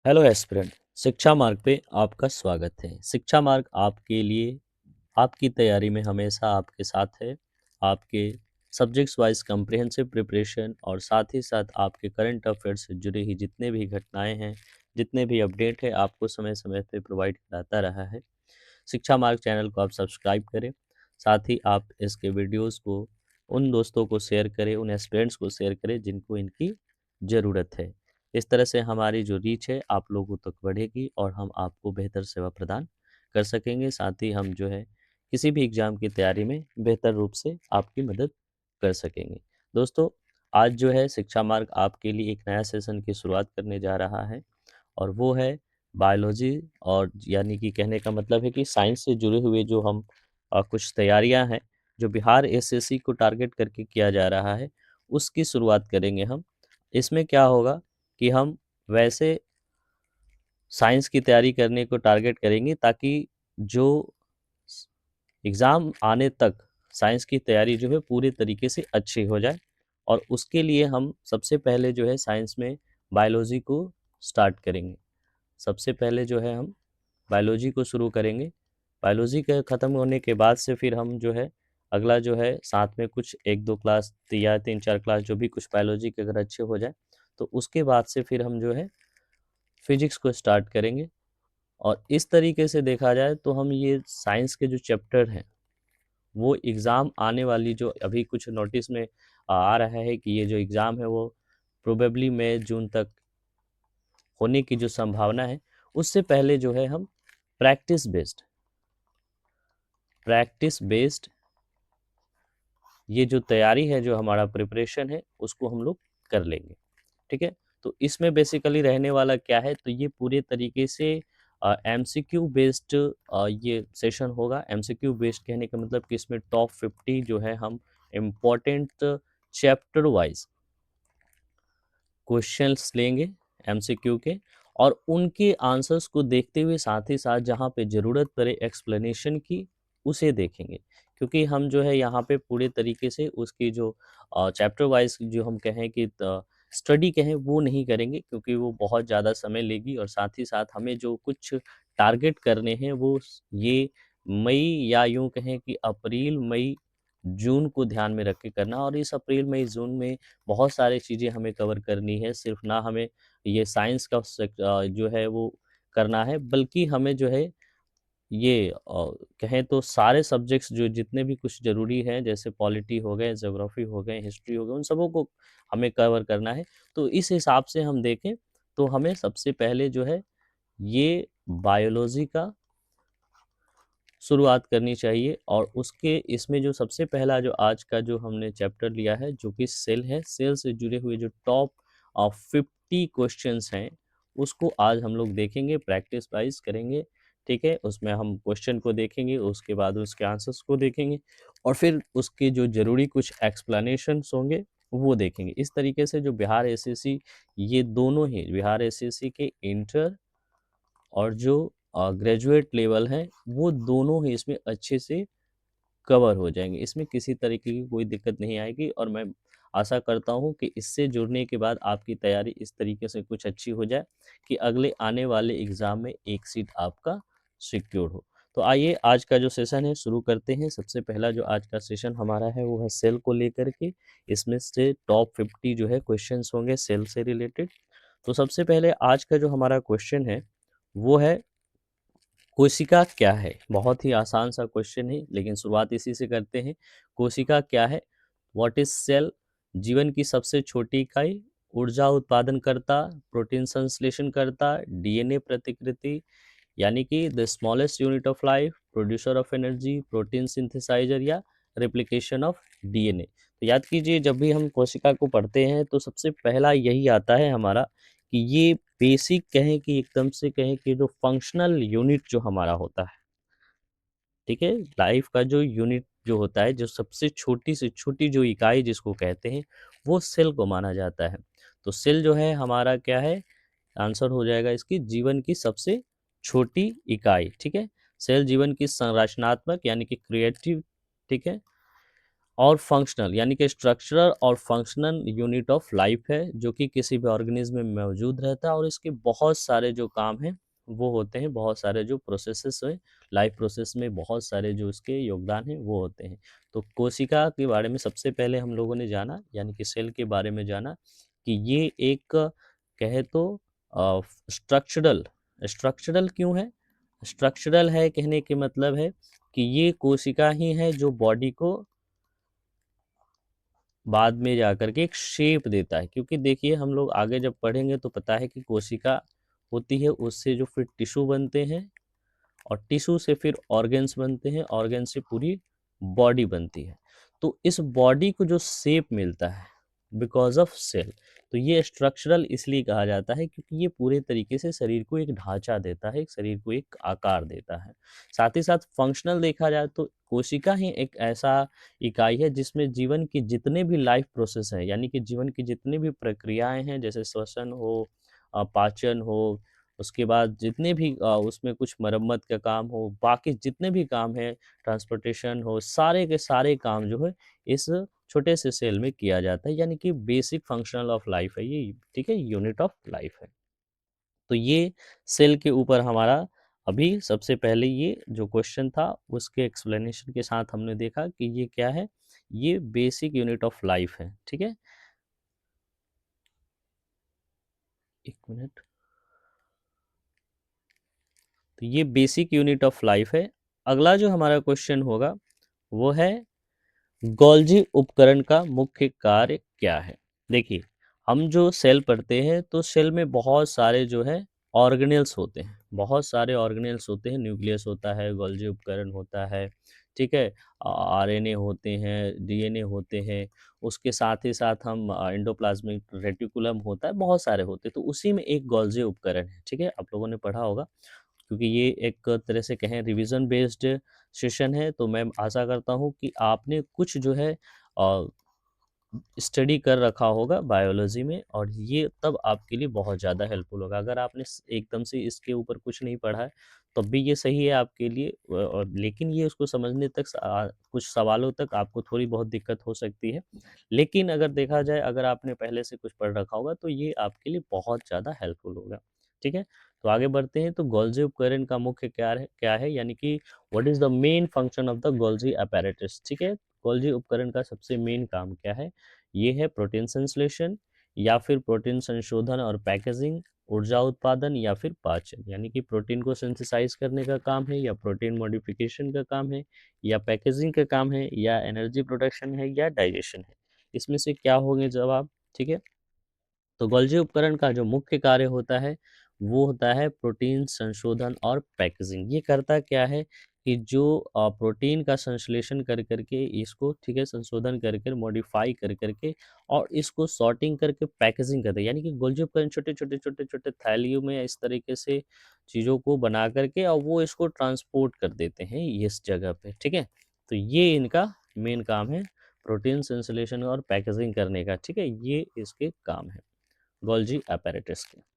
Hello aspirant. शिक्षा मार्ग पे आपका स्वागत है। शिक्षा मार्ग आपके लिए आपकी तैयारी में हमेशा आपके साथ है। आपके सब्जेक्ट्स वाइज कम्प्रिहेंसिव प्रिपरेशन और साथ ही साथ आपके करंट अफेयर्स से जुड़ी ही जितने भी घटनाएं हैं, जितने भी अपडेट है, आपको समय समय पे प्रोवाइड कराता रहा है। शिक्षा मार्ग चैनल को आप सब्सक्राइब करें। साथ ही आप इसके वीडियोस को उन दोस्तों को शेयर करें, उन एस्पिरेंट्स को शेयर करें जिनको इनकी ज़रूरत है। इस तरह से हमारी जो रीच है आप लोगों तक बढ़ेगी और हम आपको बेहतर सेवा प्रदान कर सकेंगे। साथ ही हम जो है किसी भी एग्ज़ाम की तैयारी में बेहतर रूप से आपकी मदद कर सकेंगे। दोस्तों, आज जो है शिक्षा मार्ग आपके लिए एक नया सेशन की शुरुआत करने जा रहा है और वो है बायोलॉजी। और यानी कि कहने का मतलब है कि साइंस से जुड़े हुए जो हम कुछ तैयारियां हैं जो बिहार एसएससी को टारगेट करके किया जा रहा है, उसकी शुरुआत करेंगे हम। इसमें क्या होगा कि हम वैसे साइंस की तैयारी करने को टारगेट करेंगे ताकि जो एग्ज़ाम आने तक साइंस की तैयारी जो है पूरे तरीके से अच्छी हो जाए। और उसके लिए हम सबसे पहले जो है साइंस में बायोलॉजी को स्टार्ट करेंगे। सबसे पहले जो है हम बायोलॉजी को शुरू करेंगे। बायोलॉजी के ख़त्म होने के बाद से फिर हम जो है अगला जो है साथ में कुछ 1-2 क्लास या 3-4 क्लास जो भी कुछ बायोलॉजी के अगर अच्छे हो जाए तो उसके बाद से फिर हम जो है फिजिक्स को स्टार्ट करेंगे। और इस तरीके से देखा जाए तो हम ये साइंस के जो चैप्टर हैं वो एग्ज़ाम आने वाली जो अभी कुछ नोटिस में आ रहा है कि ये जो एग्ज़ाम है वो प्रोबेबली मई जून तक होने की जो संभावना है, उससे पहले जो है हम प्रैक्टिस बेस्ड ये जो तैयारी है, जो हमारा प्रिपरेशन है, उसको हम लोग कर लेंगे। ठीक है? तो इसमें बेसिकली रहने वाला क्या है, तो ये पूरे तरीके से एमसीक्यू बेस्ड ये सेशन होगा। एमसीक्यू बेस्ड कहने का मतलब कि इसमें टॉप 50 जो है हम इम्पोर्टेंट चैप्टर वाइज क्वेश्चंस लेंगे एमसीक्यू के, और उनके आंसर्स को देखते हुए साथ ही साथ जहाँ पे ज़रूरत पड़े एक्सप्लेनेशन की, उसे देखेंगे। क्योंकि हम जो है यहाँ पे पूरे तरीके से उसकी जो चैप्टर वाइज जो हम कहें कि स्टडी कहें वो नहीं करेंगे, क्योंकि वो बहुत ज़्यादा समय लेगी। और साथ ही साथ हमें जो कुछ टारगेट करने हैं वो ये मई या यूँ कहें कि अप्रैल मई जून को ध्यान में रख के करना। और इस अप्रैल मई जून में बहुत सारी चीज़ें हमें कवर करनी है। सिर्फ ना हमें ये साइंस का जो है वो करना है, बल्कि हमें जो है ये कहें तो सारे सब्जेक्ट्स जो जितने भी कुछ ज़रूरी हैं, जैसे पॉलिटी हो गए, ज्योग्राफी हो गए, हिस्ट्री हो गए, उन सबों को हमें कवर करना है। तो इस हिसाब से हम देखें तो हमें सबसे पहले जो है ये बायोलॉजी का शुरुआत करनी चाहिए। और उसके इसमें जो सबसे पहला जो आज का जो हमने चैप्टर लिया है जो कि सेल है, सेल से जुड़े हुए जो टॉप 50 क्वेश्चंस हैं उसको आज हम लोग देखेंगे, प्रैक्टिस वाइज करेंगे। ठीक है, उसमें हम क्वेश्चन को देखेंगे, उसके बाद उसके आंसर्स को देखेंगे और फिर उसके जो ज़रूरी कुछ एक्सप्लेनेशंस होंगे वो देखेंगे। इस तरीके से जो बिहार एसएससी, ये दोनों ही बिहार एसएससी के इंटर और जो ग्रेजुएट लेवल हैं वो दोनों ही इसमें अच्छे से कवर हो जाएंगे। इसमें किसी तरीके की कोई दिक्कत नहीं आएगी और मैं आशा करता हूँ कि इससे जुड़ने के बाद आपकी तैयारी इस तरीके से कुछ अच्छी हो जाए कि अगले आने वाले एग्ज़ाम में एक सीट आपका सिक्योर हो। तो आइए आज का जो सेशन है शुरू करते हैं। सबसे पहला जो आज का सेशन हमारा है वो है सेल को लेकर के। इसमें से टॉप 50 जो है क्वेश्चंस होंगे सेल से रिलेटेड। तो सबसे पहले आज का जो हमारा क्वेश्चन है वो है कोशिका क्या है। बहुत ही आसान सा क्वेश्चन है लेकिन शुरुआत इसी से करते हैं। कोशिका क्या है? What is cell? जीवन की सबसे छोटी इकाई, ऊर्जा उत्पादन करता, प्रोटीन संश्लेषण करता, डीएनए प्रतिकृति यानी कि the smallest unit of life, producer of energy, protein synthesiser या रेप्लिकेशन ऑफ डीएनए। तो याद कीजिए, जब भी हम कोशिका को पढ़ते हैं तो सबसे पहला यही आता है हमारा कि ये बेसिक कहें कि एकदम से कहें कि जो फंक्शनल यूनिट जो हमारा होता है, ठीक है, लाइफ का जो यूनिट जो होता है, जो सबसे छोटी से छोटी जो इकाई जिसको कहते हैं, वो सेल को माना जाता है। तो सेल जो है हमारा क्या है, आंसर हो जाएगा इसकी जीवन की सबसे छोटी इकाई। ठीक है, सेल जीवन की संरचनात्मक यानी कि क्रिएटिव, ठीक है, और फंक्शनल, यानी कि स्ट्रक्चरल और फंक्शनल यूनिट ऑफ लाइफ है, जो कि किसी भी ऑर्गेनिज्म में मौजूद रहता है और इसके बहुत सारे जो काम हैं वो होते हैं, बहुत सारे जो प्रोसेसेस हैं लाइफ प्रोसेस में, बहुत सारे जो इसके योगदान हैं वो होते हैं। तो कोशिका के बारे में सबसे पहले हम लोगों ने जाना, यानी कि सेल के बारे में जाना कि ये एक कहे तो स्ट्रक्चरल, स्ट्रक्चरल क्यों है? स्ट्रक्चरल है कहने के मतलब है कि ये कोशिका ही है जो बॉडी को बाद में जाकर के एक शेप देता है। क्योंकि देखिए हम लोग आगे जब पढ़ेंगे तो पता है कि कोशिका होती है, उससे जो फिर टिश्यू बनते हैं और टिश्यू से फिर ऑर्गन्स बनते हैं, ऑर्गन से पूरी बॉडी बनती है। तो इस बॉडी को जो शेप मिलता है बिकॉज ऑफ सेल, तो ये स्ट्रक्चरल इसलिए कहा जाता है क्योंकि ये पूरे तरीके से शरीर को एक ढांचा देता है, शरीर को एक आकार देता है। साथ ही साथ फंक्शनल देखा जाए तो कोशिका ही एक ऐसा इकाई है जिसमें जीवन की जितने भी लाइफ प्रोसेस है, यानी कि जीवन की जितनी भी प्रक्रियाएं हैं, जैसे श्वसन हो, पाचन हो, उसके बाद जितने भी उसमें कुछ मरम्मत का काम हो, बाकी जितने भी काम है, ट्रांसपोर्टेशन हो, सारे के सारे काम जो है इस छोटे से सेल में किया जाता है, यानी कि बेसिक फंक्शनल ऑफ लाइफ है ये, ठीक है, यूनिट ऑफ लाइफ है। तो ये सेल के ऊपर हमारा अभी सबसे पहले ये जो क्वेश्चन था उसके एक्सप्लेनेशन के साथ हमने देखा कि ये क्या है, ये बेसिक यूनिट ऑफ लाइफ है, ठीक है। एक मिनट, तो ये बेसिक यूनिट ऑफ लाइफ है। अगला जो हमारा क्वेश्चन होगा वो है गोल्जी उपकरण का मुख्य कार्य क्या है। देखिए हम जो सेल पढ़ते हैं तो सेल में बहुत सारे जो है ऑर्गेनेल्स होते हैं, बहुत सारे ऑर्गेनेल्स होते हैं, न्यूक्लियस होता है, गोल्जी उपकरण होता है, ठीक है, आरएनए होते हैं, डीएनए होते हैं, उसके साथ ही साथ हम एंडोप्लाज्मिक रेटिकुलम होता है, बहुत सारे होते हैं। तो उसी में एक गोल्जी उपकरण है, ठीक है, आप लोगों ने पढ़ा होगा। क्योंकि ये एक तरह से कहें रिवीजन बेस्ड सेशन है, तो मैं आशा करता हूँ कि आपने कुछ जो है स्टडी कर रखा होगा बायोलॉजी में, और ये तब आपके लिए बहुत ज़्यादा हेल्पफुल होगा। अगर आपने एकदम से इसके ऊपर कुछ नहीं पढ़ा है तब भी ये सही है आपके लिए, और लेकिन ये उसको समझने तक कुछ सवालों तक आपको थोड़ी बहुत दिक्कत हो सकती है। लेकिन अगर देखा जाए, अगर आपने पहले से कुछ पढ़ रखा होगा तो ये आपके लिए बहुत ज़्यादा हेल्पफुल होगा, ठीक है। तो आगे बढ़ते हैं। तो गोल्जी उपकरण का मुख्य क्या है, यानी कि what is the main function of the Golgi apparatus, ठीक है। गोल्जी उपकरण का सबसे मेन काम क्या है? ये है प्रोटीन संश्लेषण, या फिर प्रोटीन संशोधन और पैकेजिंग, ऊर्जा उत्पादन, या फिर पाचन, यानी कि प्रोटीन को सिंथेसाइज करने का काम है, या प्रोटीन मॉडिफिकेशन का काम है, या पैकेजिंग का काम है, या एनर्जी प्रोडक्शन है, या डाइजेशन है। इसमें से क्या होंगे जवाब, ठीक है। तो गोल्जी उपकरण का जो मुख्य कार्य होता है वो होता है प्रोटीन संशोधन और पैकेजिंग। ये करता क्या है कि जो प्रोटीन का संश्लेषण कर करके इसको, ठीक है, संशोधन कर कर, मॉडिफाई कर करके, और इसको सॉर्टिंग करके पैकेजिंग करते हैं। यानी कि गोल्जी उपकरण छोटे छोटे छोटे छोटे थैलियों में इस तरीके से चीज़ों को बना करके और वो इसको ट्रांसपोर्ट कर देते हैं इस जगह पे, ठीक है। तो ये इनका मेन काम है, प्रोटीन संश्लेषण और पैकेजिंग करने का, ठीक है, ये इसके काम है गोल्जी apparatus के।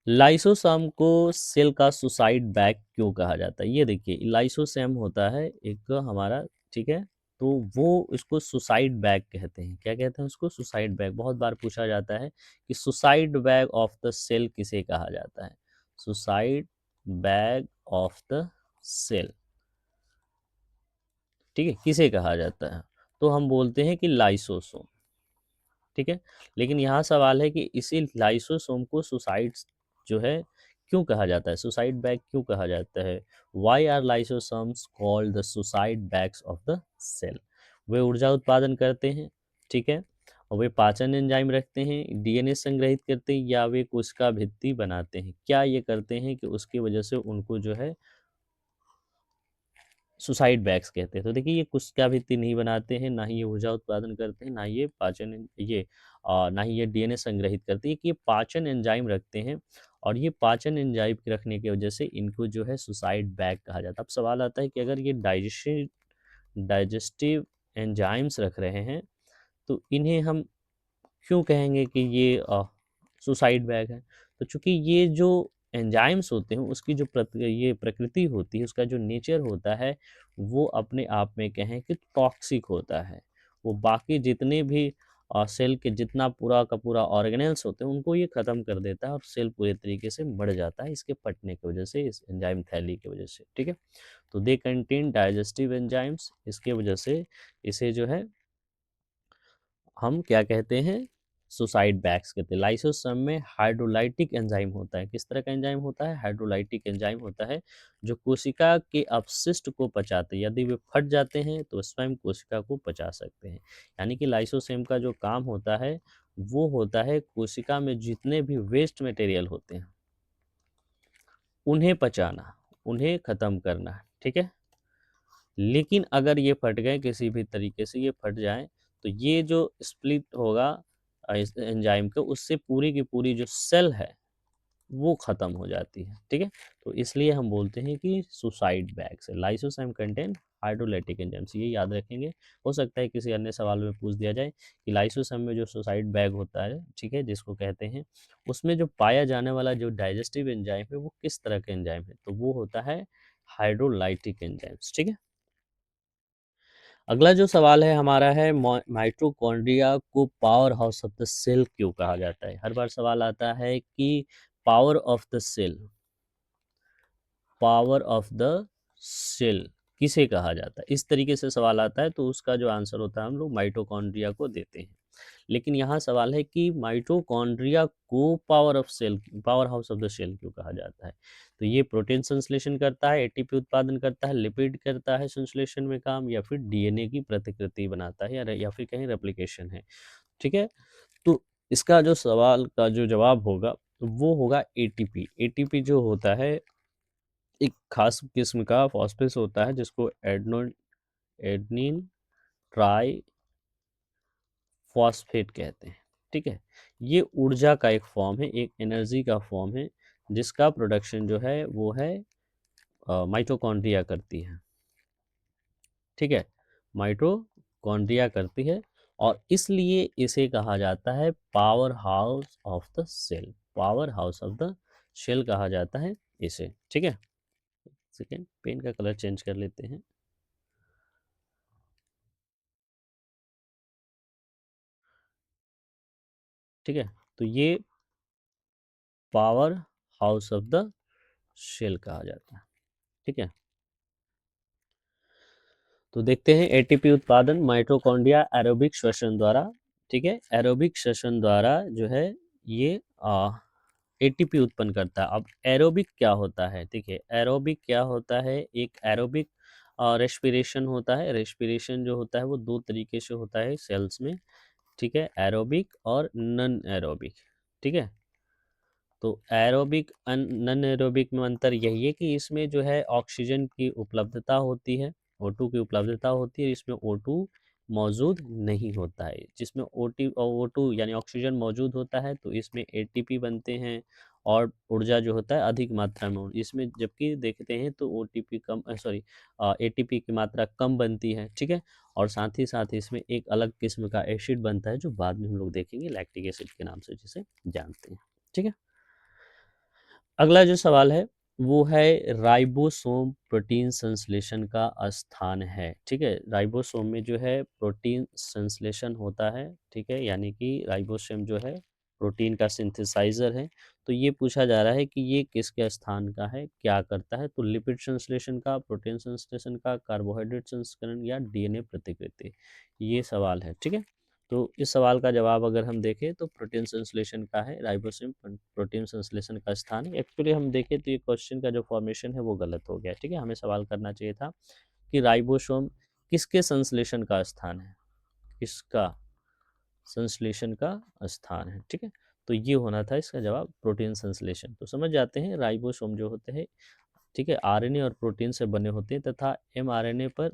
लाइसोसोम को सेल का सुसाइड बैग क्यों कहा जाता है? ये देखिए लाइसोसोम होता है एक हमारा, ठीक है, तो वो इसको सुसाइड बैग कहते हैं। क्या कहते हैं उसको? Suicide bag. बहुत बार पूछा जाता है कि suicide bag of the cell किसे कहा जाता है? Suicide bag of the cell, ठीक है, किसे कहा जाता है? तो हम बोलते हैं कि लाइसोसोम, ठीक है। लेकिन यहाँ सवाल है कि इसी लाइसोसोम को सुसाइड जो है क्यों कहा जाता है, सुसाइड बैग क्यों कहा जाता है? Why are lysosomes called the suicide bags of the cell? वे ऊर्जा उत्पादन करते हैं, ठीक है, और वे पाचन एंजाइम रखते हैं, डीएनए संग्रहित करते हैं, या वे कोशिका भित्ति बनाते हैं? क्या ये करते हैं कि उसकी वजह से उनको जो है सुसाइड बैग्स कहते हैं? तो देखिए ये कोशिका भित्ति नहीं बनाते हैं, ना ही ये ऊर्जा उत्पादन करते हैं, ना ही ये ना ही ये डीएनए संग्रहित करते हैं। ये पाचन एंजाइम रखते हैं, और ये पाचन एंजाइम रखने की वजह से इनको जो है सुसाइड बैग कहा जाता है। अब सवाल आता है कि अगर ये डाइजेस्टिव एंजाइम्स रख रहे हैं तो इन्हें हम क्यों कहेंगे कि ये सुसाइड बैग है? तो चूंकि ये जो एंजाइम्स होते हैं उसकी जो ये प्रकृति होती है, उसका जो नेचर होता है, वो अपने आप में कहें कि टॉक्सिक होता है। वो बाकी जितने भी सेल के जितना पूरा का पूरा ऑर्गेनेल्स होते हैं उनको ये ख़त्म कर देता है और सेल पूरे तरीके से मर जाता है इसके फटने की वजह से, इस एंजाइम थैली की वजह से, ठीक है। तो दे कंटेन डाइजेस्टिव एंजाइम्स, इसके वजह से इसे जो है हम क्या कहते हैं, सुसाइड बैग्स कहते हैं। लाइसोसोम में हाइड्रोलाइटिक एंजाइम होता है। किस तरह का एंजाइम होता है? हाइड्रोलाइटिक एंजाइम होता है जो कोशिका के अपशिष्ट को पचाते हैं। यदि वे फट जाते हैं तो स्वयं कोशिका को पचा सकते हैं। यानी कि लाइसोसोम का जो काम होता है वो होता है कोशिका में जितने भी वेस्ट मटेरियल होते हैं उन्हें पचाना, उन्हें ख़त्म करना, ठीक है। लेकिन अगर ये फट गए किसी भी तरीके से, ये फट जाएँ, तो ये जो स्प्लिट होगा इस एंजाइम का, उससे पूरी की पूरी जो सेल है, वो ख़त्म हो जाती है, ठीक है? तो इसलिए हम बोलते हैं कि सुसाइड बैग्स है। लाइसोसोम कंटेन हाइड्रोलाइटिक एंजाइम्स, ये याद रखेंगे। हो सकता है किसी अन्य सवाल में पूछ दिया जाए कि लाइसोसोम में जो सुसाइड बैग होता है, ठीक है, जिसको कहते हैं, उसमें जो पाया जाने वाला जो डाइजेस्टिव एंजाइम है, वो किस तरह का एंजाइम है? तो वो होता है हाइड्रोलाइटिक एंजाइम्स, ठीक है? अगला जो सवाल है हमारा है माइटोकॉन्ड्रिया को powerhouse of the cell क्यों कहा जाता है? हर बार सवाल आता है कि power of the cell, power of the cell किसे कहा जाता है? इस तरीके से सवाल आता है तो उसका जो आंसर होता है हम लोग माइटोकॉन्ड्रिया को देते हैं। लेकिन यहाँ सवाल है कि माइटोकॉन्ड्रिया को power of cell, powerhouse of the cell क्यों कहा जाता है? तो ये प्रोटीन संश्लेषण करता है, एटीपी उत्पादन करता है, लिपिड करता है संश्लेषण में काम, या फिर डीएनए की प्रतिकृति बनाता है, या फिर कहीं रेप्लिकेशन है, ठीक है। तो इसका जो सवाल का जो जवाब होगा वो होगा एटीपी। एटीपी जो होता है एक खास किस्म का फॉस्फेट होता है जिसको एडनिन ट्राई फॉस्फेट कहते हैं, ठीक है। ये ऊर्जा का एक फॉर्म है, एक एनर्जी का फॉर्म है, जिसका प्रोडक्शन जो है वो है माइटोकॉन्ड्रिया करती है, ठीक है। माइटोकॉन्ड्रिया करती है और इसलिए इसे कहा जाता है powerhouse of the cell, powerhouse of the cell कहा जाता है इसे, ठीक है। सेकेंड, पेन का कलर चेंज कर लेते हैं, ठीक है। तो ये powerhouse of the cell कहा जाता है, ठीक है। तो देखते हैं एटीपी उत्पादन माइटोकॉन्ड्रिया एरोबिक श्वसन द्वारा, ठीक है। एरोबिक श्वसन द्वारा जो है ये एटीपी उत्पन्न करता है। अब एरोबिक क्या होता है? देखिए एरोबिक क्या होता है, एक एरोबिक रेस्पिरेशन होता है। रेस्पिरेशन जो होता है वो दो तरीके से होता है सेल्स में, ठीक है, एरोबिक और नन एरोबिक, ठीक है। तो एरोबिक नन एरोबिक में अंतर यही है कि इसमें जो है ऑक्सीजन की उपलब्धता होती है, O2 की उपलब्धता होती है, इसमें O2 मौजूद नहीं होता है। जिसमें O2 यानी ऑक्सीजन मौजूद होता है तो इसमें एटीपी बनते हैं और ऊर्जा जो होता है अधिक मात्रा में इसमें, जबकि देखते हैं तो ओटीपी कम, सॉरी, एटीपी की मात्रा कम बनती है, ठीक है। और साथ ही साथ इसमें एक अलग किस्म का एसिड बनता है जो बाद में हम लोग देखेंगे, लैक्टिक एसिड के नाम से जिसे जानते हैं, ठीक है। अगला जो सवाल है वो है राइबोसोम प्रोटीन संश्लेषण का स्थान है, ठीक है। राइबोसोम में जो है प्रोटीन संश्लेषण होता है, ठीक है, यानी कि राइबोसोम जो है प्रोटीन का सिंथेसाइजर है। तो ये पूछा जा रहा है कि ये किसके स्थान का है, क्या करता है? तो लिपिड संश्लेषण का, प्रोटीन संश्लेषण का, कार्बोहाइड्रेट संस्करण, या डीएनए प्रतिकृति, ये सवाल है, ठीक है। तो इस सवाल का जवाब अगर हम देखें तो प्रोटीन संश्लेषण का है, राइबोसोम प्रोटीन संश्लेषण का स्थान है। एक्चुअली हम देखें तो ये क्वेश्चन का जो फॉर्मेशन है वो गलत हो गया, ठीक है। हमें सवाल करना चाहिए था कि राइबोसोम किसके संश्लेषण का स्थान है, किसका संश्लेषण का स्थान है, ठीक है। तो ये होना था इसका जवाब, प्रोटीन संश्लेषण। तो समझ जाते हैं राइबोसोम जो होते हैं, ठीक है, आरएनए और प्रोटीन से बने होते हैं तथा एमआरएनए पर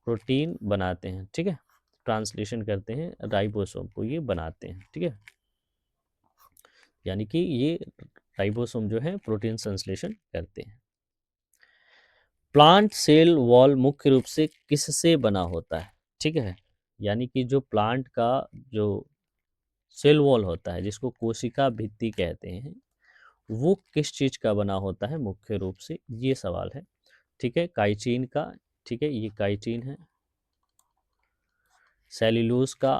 प्रोटीन बनाते हैं, ठीक है, ट्रांसलेशन करते हैं राइबोसोम को, ये बनाते हैं, ठीक है। यानी कि ये राइबोसोम जो है प्रोटीन संश्लेषण करते हैं। प्लांट सेल वॉल मुख्य रूप से किससे बना होता है, ठीक है। यानी कि जो प्लांट का जो सेल वॉल होता है जिसको कोशिका भित्ति कहते हैं, वो किस चीज़ का बना होता है मुख्य रूप से, ये सवाल है। ठीक है, काइटिन का, ठीक है, ये काइटिन है, सेल्यूलोज का,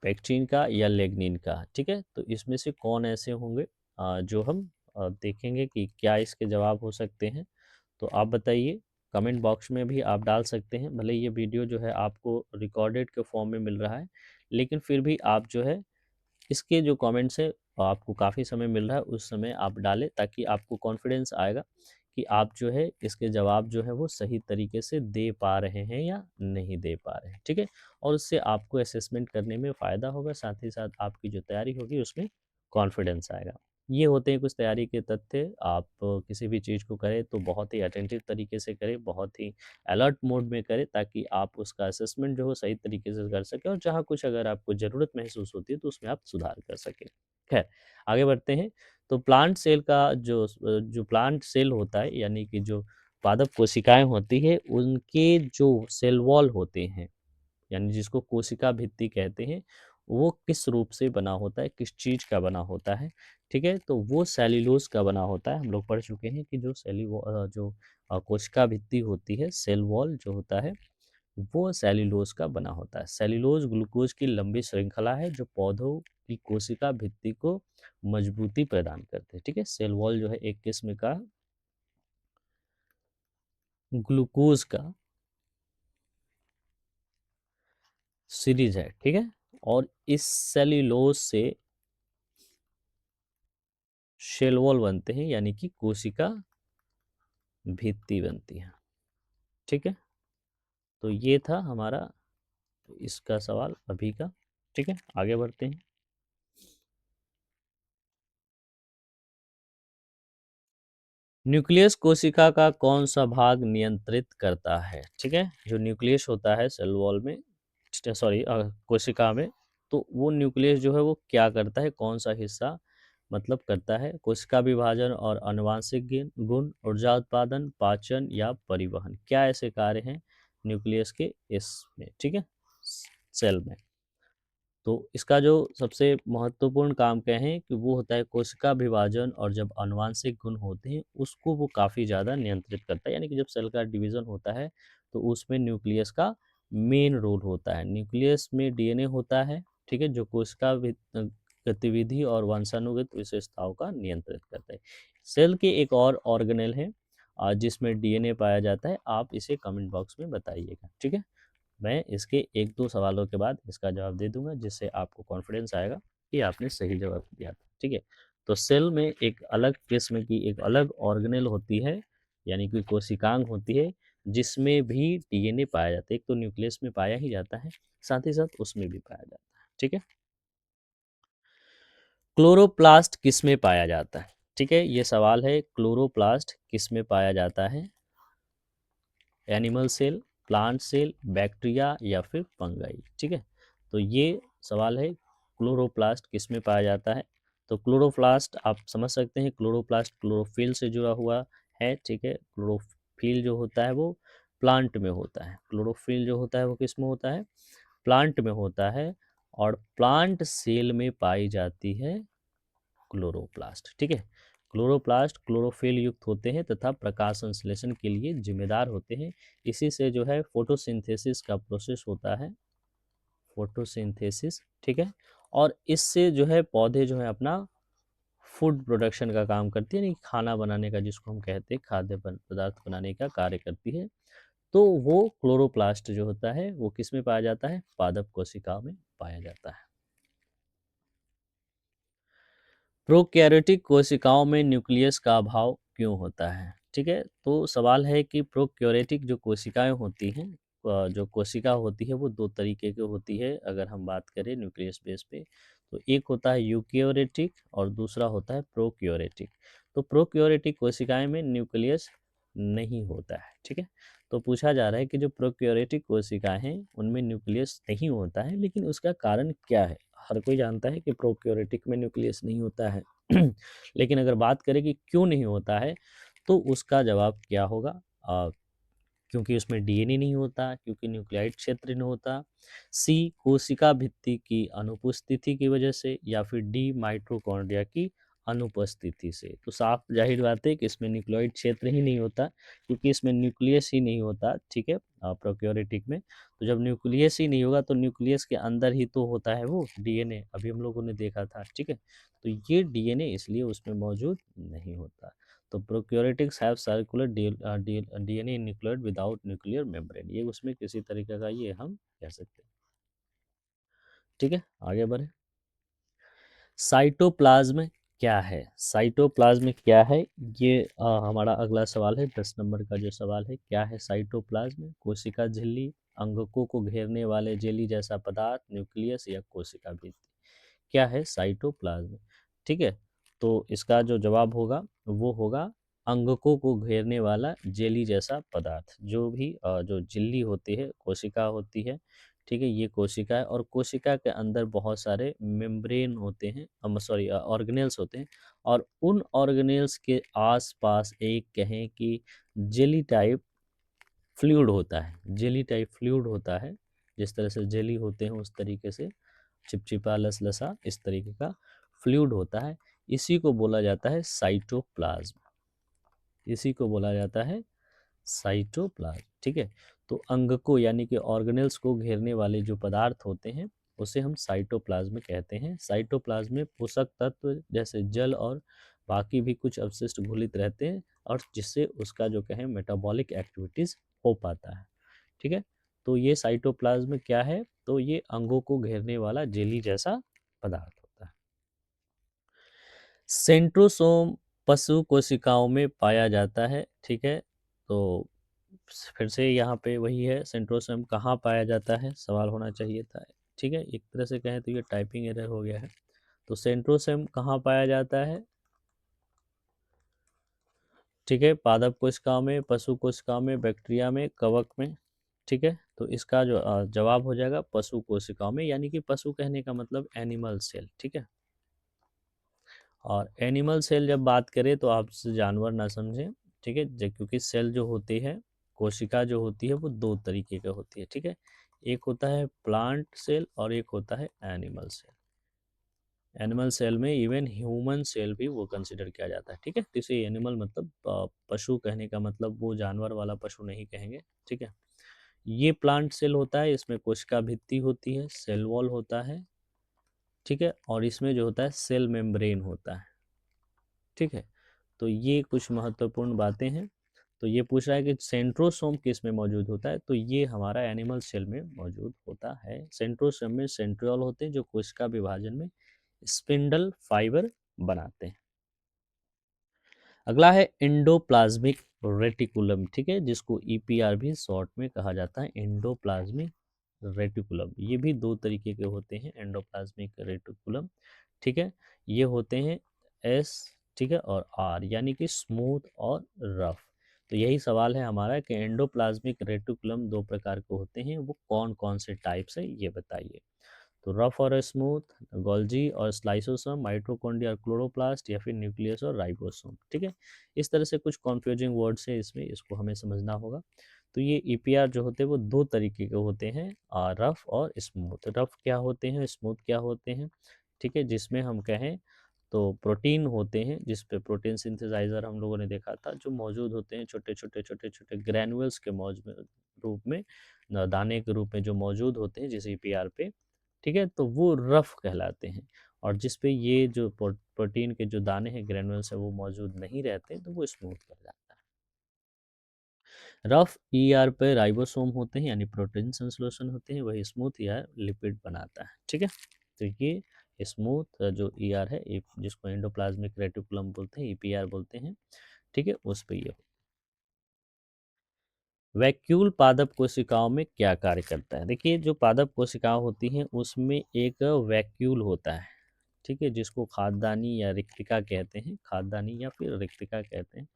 पेक्टिन का या लिग्निन का। ठीक है, तो इसमें से कौन ऐसे होंगे जो हम देखेंगे कि क्या इसके जवाब हो सकते हैं। तो आप बताइए, कमेंट बॉक्स में भी आप डाल सकते हैं। भले ये वीडियो जो है आपको रिकॉर्डेड के फॉर्म में मिल रहा है, लेकिन फिर भी आप जो है इसके जो कमेंट्स है आपको काफ़ी समय मिल रहा है, उस समय आप डालें ताकि आपको कॉन्फिडेंस आएगा कि आप जो है इसके जवाब जो है वो सही तरीके से दे पा रहे हैं या नहीं दे पा रहे हैं। ठीक है, और उससे आपको असेसमेंट करने में फ़ायदा होगा, साथ ही साथ आपकी जो तैयारी होगी उसमें कॉन्फिडेंस आएगा। ये होते हैं कुछ तैयारी के तथ्य। आप किसी भी चीज़ को करें तो बहुत ही अटेंटिव तरीके से करें, बहुत ही अलर्ट मोड में करें, ताकि आप उसका असेसमेंट जो हो सही तरीके से कर सकें, और जहाँ कुछ अगर आपको ज़रूरत महसूस होती है तो उसमें आप सुधार कर सकें। खैर, आगे बढ़ते हैं। तो प्लांट सेल का जो प्लांट सेल होता है, यानी कि जो पादप कोशिकाएं होती है, उनके जो सेल वॉल होते हैं, यानी जिसको कोशिका भित्ति कहते हैं, वो किस रूप से बना होता है, किस चीज़ का बना होता है। ठीक है, तो वो सेल्यूलोज का बना होता है। हम लोग पढ़ चुके हैं कि जो कोशिका भित्ति होती है, सेल वॉल जो होता है, वो सेल्यूलोज का बना होता है। सेल्यूलोज ग्लूकोज की लंबी श्रृंखला है जो पौधों की कोशिका भित्ति को मजबूती प्रदान करते हैं। ठीक है, सेल वॉल जो है एक किस्म का ग्लूकोज का सीरीज है। ठीक है, और इस सेल्यूलोज से शेल वॉल बनते हैं, यानी कि कोशिका भित्ति बनती है। ठीक है, तो ये था हमारा इसका सवाल अभी का। ठीक है, आगे बढ़ते हैं। न्यूक्लियस कोशिका का कौन सा भाग नियंत्रित करता है। ठीक है, जो न्यूक्लियस होता है सेल वॉल में, सॉरी कोशिका में, तो वो न्यूक्लियस जो है वो क्या करता है, कौन सा हिस्सा मतलब करता है, कोशिका विभाजन और आनुवांशिक गुण, ऊर्जा उत्पादन, पाचन या परिवहन, क्या ऐसे कार्य हैं न्यूक्लियस के इसमें। ठीक है, सेल में। तो इसका जो सबसे महत्वपूर्ण काम कहें कि वो होता है कोशिका विभाजन, और जब आनुवांशिक गुण होते हैं उसको वो काफ़ी ज़्यादा नियंत्रित करता है। यानी कि जब सेल का डिवीज़न होता है तो उसमें न्यूक्लियस का मेन रोल होता है। न्यूक्लियस में डीएनए होता है, ठीक है, जो कोशिका गतिविधि और वंशानुगत विशेषताओं का नियंत्रित करता है। सेल के एक और ऑर्गेनेल है जिसमें डीएनए पाया जाता है। आप इसे कमेंट बॉक्स में बताइएगा। ठीक है, मैं इसके 1-2 सवालों के बाद इसका जवाब दे दूँगा, जिससे आपको कॉन्फिडेंस आएगा कि आपने सही जवाब दिया था। ठीक है? तो सेल में एक अलग किस्म की एक अलग ऑर्गेनेल होती है, यानी कि कोशिकांग होती है, जिसमें भी डीएनए पाया जाता है। एक तो न्यूक्लियस में पाया ही जाता है, साथ ही साथ उसमें भी पाया जाता है। ठीक है? क्लोरोप्लास्ट किसमें पाया जाता है? ठीक है? ये सवाल है, क्लोरोप्लास्ट किसमें पाया जाता है? Animal cell, plant cell, bacteria या फिर फंगाई। ठीक है, तो ये सवाल है क्लोरोप्लास्ट किस में पाया जाता है। तो क्लोरोप्लास्ट आप समझ सकते हैं, क्लोरोप्लास्ट क्लोरोफिल से जुड़ा हुआ है। ठीक है, क्लोरोफिल जो होता है वो प्लांट में होता है, क्लोरोफिल जो होता है वो किस में होता है, प्लांट में होता है, और प्लांट सेल में पाई जाती है क्लोरोप्लास्ट। ठीक है, क्लोरोप्लास्ट क्लोरोफिल युक्त होते हैं तथा प्रकाश संश्लेषण के लिए जिम्मेदार होते हैं। इसी से जो है फोटोसिंथेसिस का प्रोसेस होता है, फोटोसिंथेसिस। ठीक है, और इससे जो है पौधे जो है अपना फूड प्रोडक्शन का काम करती है, यानी खाना बनाने का, जिसको हम कहते हैं खाद्य पदार्थ बनाने का कार्य करती है। तो वो क्लोरोप्लास्ट जो होता है वो किस में पाया जाता है, पादप कोशिका में पाया जाता है। प्रोकैरियोटिक कोशिकाओं में न्यूक्लियस का अभाव क्यों होता है। ठीक है, तो सवाल है कि प्रोकैरियोटिक जो कोशिकाएं होती हैं, जो कोशिका होती है वो दो तरीके की होती है। अगर हम बात करें न्यूक्लियस बेस पे, तो एक होता है यूकैरियोटिक और दूसरा होता है प्रोकैरियोटिक। तो प्रोकैरियोटिक कोशिकाएं में न्यूक्लियस नहीं होता है। ठीक है, तो पूछा जा रहा है कि जो प्रोकैरियोटिक कोशिकाएं हैं उनमें न्यूक्लियस नहीं होता है, लेकिन उसका कारण क्या है। हर कोई जानता है कि प्रोक्योरेटिक में न्यूक्लियस नहीं होता है लेकिन अगर बात करें कि क्यों नहीं होता है, तो उसका जवाब क्या होगा। क्योंकि उसमें डीएनए नहीं होता, क्योंकि न्यूक्लियाइड क्षेत्र नहीं होता, सी कोशिका भित्ति की अनुपस्थिति की वजह से, या फिर डी माइटोकॉन्ड्रिया की अनुपस्थिति से। तो साफ जाहिर बात है कि इसमें न्यूक्लियोइड क्षेत्र ही नहीं होता, क्योंकि इसमें न्यूक्लियस ही नहीं होता, ठीक है, प्रोक्योरिटिक में। तो जब न्यूक्लियस ही नहीं होगा तो न्यूक्लियस के अंदर ही तो होता है वो डीएनए, अभी हम लोगों ने देखा था, ठीक है। तो ये डीएनए इसलिए उसमें मौजूद नहीं होता। तो prokaryotes have circular DNA nucleoid without nuclear membrane, ये उसमें किसी तरीके का ये हम कह सकते हैं, ठीक है। आगे बढ़े। साइटोप्लाज्म क्या है? साइटोप्लाज्म क्या है? ये हमारा अगला सवाल है, 10 नंबर का जो सवाल है, क्या है साइटोप्लाज्म? कोशिका झिल्ली, अंगकों को घेरने वाले जेली जैसा पदार्थ, न्यूक्लियस या कोशिका भित्ति। क्या है साइटोप्लाज्म? ठीक है, तो इसका जो जवाब होगा वो होगा अंगकों को घेरने वाला जेली जैसा पदार्थ। जो भी जो झिल्ली होती है, कोशिका होती है, ठीक है, ये कोशिका है, और कोशिका के अंदर बहुत सारे मेम्ब्रेन होते हैं, सॉरी ऑर्गेनेल्स होते हैं, और उन ऑर्गेनेल्स के आसपास एक कहें कि जेली टाइप फ्लूइड होता है, जेली टाइप फ्लूइड होता है। जिस तरह से जेली होते हैं उस तरीके से चिपचिपा लसलसा इस तरीके का फ्लूइड होता है। इसी को बोला जाता है साइटोप्लाज्म, इसी को बोला जाता है साइटोप्लाज्म, ठीक है। तो अंग को यानी कि ऑर्गेनेल्स को घेरने वाले जो पदार्थ होते हैं उसे हम साइटोप्लाज्म कहते हैं। साइटोप्लाज्म में पोषक तत्व जैसे जल और बाकी भी कुछ अवशिष्ट घुलित रहते हैं, और जिससे उसका जो कहें मेटाबॉलिक एक्टिविटीज हो पाता है, ठीक है। तो ये साइटोप्लाज्म क्या है? तो ये अंगों को घेरने वाला जेली जैसा पदार्थ होता है। सेंट्रोसोम पशु कोशिकाओं में पाया जाता है, ठीक है। तो फिर से यहाँ पे वही है, सेंट्रोसोम कहाँ पाया जाता है, सवाल होना चाहिए था, ठीक है। एक तरह से कहें तो ये टाइपिंग एरर हो गया है। तो सेंट्रोसोम कहाँ पाया जाता है, ठीक है, पादप कोशिकाओं में, पशु कोशिकाओं में, बैक्टीरिया में, कवक में, ठीक है। तो इसका जो जवाब हो जाएगा पशु कोशिकाओं में, यानी कि पशु कहने का मतलब एनिमल सेल, ठीक है। और एनिमल सेल जब बात करें तो आप जानवर ना समझें, ठीक है, क्योंकि सेल जो होती है, कोशिका जो होती है वो दो तरीके की होती है, ठीक है। एक होता है प्लांट सेल और एक होता है एनिमल सेल। एनिमल सेल में इवन ह्यूमन सेल भी वो कंसिडर किया जाता है, ठीक है। तो इसे एनिमल मतलब पशु कहने का मतलब वो जानवर वाला पशु नहीं कहेंगे, ठीक है। ये प्लांट सेल होता है, इसमें कोशिका भित्ति होती है, सेल वॉल होता है, ठीक है, और इसमें जो होता है सेल मेम्ब्रेन होता है, ठीक है। तो ये कुछ महत्वपूर्ण बातें हैं। तो ये पूछ रहा है कि सेंट्रोसोम किस में मौजूद होता है, तो ये हमारा एनिमल सेल में मौजूद होता है। सेंट्रोसोम में सेंट्रियोल होते हैं जो कोशिका विभाजन में स्पिंडल फाइबर बनाते हैं। अगला है एंडोप्लाज्मिक रेटिकुलम, ठीक है, जिसको ईपीआर भी शॉर्ट में कहा जाता है, एंडोप्लाज्मिक रेटिकुलम। ये भी दो तरीके के होते हैं एंडोप्लाज्मिक रेटिकुलम, ठीक है। ये होते हैं एस, ठीक है, और आर, यानी कि स्मूथ और रफ। तो यही सवाल है हमारा कि एंडोप्लाज्मिक रेटिकुलम दो प्रकार के होते हैं, वो कौन कौन से टाइप्स है ये बताइए। तो रफ और स्मूथ, गोल्जी और स्लाइसोसोम, माइटोकॉन्ड्रिया और क्लोरोप्लास्ट, या फिर न्यूक्लियस और राइबोसोम, ठीक है। इस तरह से कुछ कॉन्फ्यूजिंग वर्ड्स है इसमें, इसको हमें समझना होगा। तो ये ईपीआर जो होते हैं वो दो तरीके के होते हैं, रफ और स्मूथ। रफ क्या होते हैं, स्मूथ क्या होते हैं, ठीक है, जिसमें हम कहें तो प्रोटीन होते हैं, जिस पे प्रोटीन सिंथेसाइजर हम लोगों ने देखा था, जो मौजूद होते हैं छोटे छोटे छोटे छोटे ग्रैनुअल्स के मौजूद रूप में, दाने के रूप में जो मौजूद होते हैं जिस ईपीआर पे, ठीक है। तो वो रफ कहलाते हैं, और जिस पे ये जो प्रोटीन के जो दाने हैं, ग्रैनुअल्स है, वो मौजूद नहीं रहते तो वो स्मूथ कहलाता है। रफ ईआर पे राइबोसोम होते हैं, यानी प्रोटीन संश्लेषण होते हैं, वही स्मूथ ईआर लिपिड बनाता है, ठीक है। तो ये स्मूथ जो ईआर है, जिसको एंडोप्लाज्मिक रेटिकुलम बोलते हैं, ईपीआर बोलते हैं, ठीक है, उस पे ये। वैक्यूल पादप कोशिकाओं में क्या कार्य करता है? देखिए, जो पादप कोशिकाएं होती हैं उसमें एक वैक्यूल होता है, ठीक है, जिसको खाद्यानी या रिक्तिका कहते हैं, खाद्यानी या फिर रिक्तिका कहते हैं।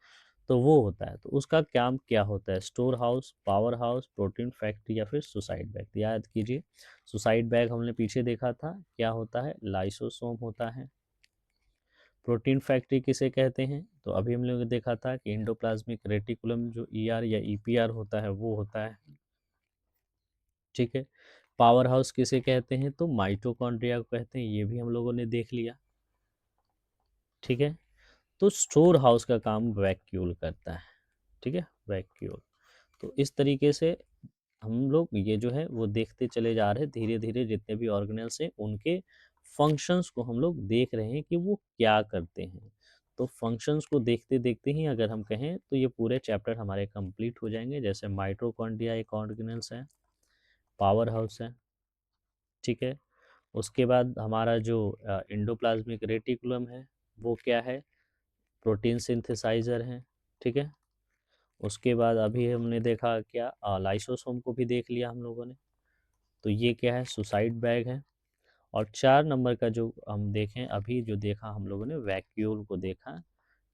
तो वो होता है, तो उसका काम क्या होता है? Store house, power house, protein factory, या फिर सुसाइड बैग। याद कीजिए, सुसाइड बैग हमने पीछे देखा था, क्या होता है? लाइसोसोम होता है। प्रोटीन फैक्ट्री किसे कहते हैं? तो अभी हम लोग ने देखा था कि एंडोप्लाज्मिक रेटिकुलम जो ईआर या ईपीआर होता है वो होता है, ठीक है। पावर हाउस किसे कहते हैं? तो माइटोकॉन्ड्रिया को कहते हैं, ये भी हम लोगों ने देख लिया, ठीक है। तो स्टोर हाउस का काम वैक्यूल करता है, ठीक है, वैक्यूल। तो इस तरीके से हम लोग ये जो है वो देखते चले जा रहे हैं, धीरे धीरे जितने भी ऑर्गेनेल्स हैं उनके फंक्शंस को हम लोग देख रहे हैं कि वो क्या करते हैं। तो फंक्शंस को देखते देखते ही अगर हम कहें तो ये पूरे चैप्टर हमारे कंप्लीट हो जाएंगे। जैसे माइटोकॉन्ड्रिया एक ऑर्गेनेल्स है, पावर हाउस है, ठीक है। उसके बाद हमारा जो एंडोप्लाज्मिक रेटिकुलम है वो क्या है, प्रोटीन सिंथेसाइजर है, ठीक है। उसके बाद अभी हमने देखा क्या, लाइसोसोम को भी देख लिया हम लोगों ने। तो ये क्या है, सुसाइड बैग है। और 4 नंबर का जो हम देखें, अभी जो देखा हम लोगों ने वैक्यूल को देखा,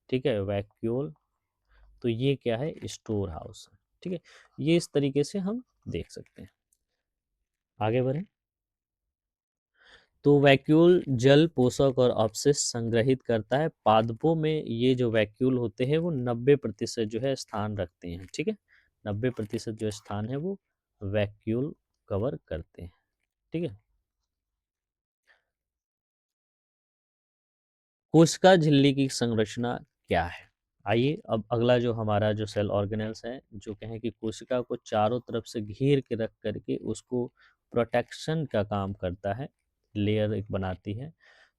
ठीक है, वैक्यूल। तो ये क्या है, स्टोर हाउस है, ठीक है। ये इस तरीके से हम देख सकते हैं। आगे बढ़ें। तो वैक्यूल जल, पोषक और अपशिष्ट संग्रहित करता है। पादपों में ये जो वैक्यूल होते हैं वो 90% जो है स्थान रखते हैं, ठीक है। 90% जो स्थान है वो वैक्यूल कवर करते हैं, ठीक है। कोशिका झिल्ली की संरचना क्या है। आइए अब अगला जो हमारा जो सेल ऑर्गेनेल्स है, जो कहें कि कोशिका को चारों तरफ से घेर के रख करके उसको प्रोटेक्शन का काम करता है, लेयर एक बनाती है।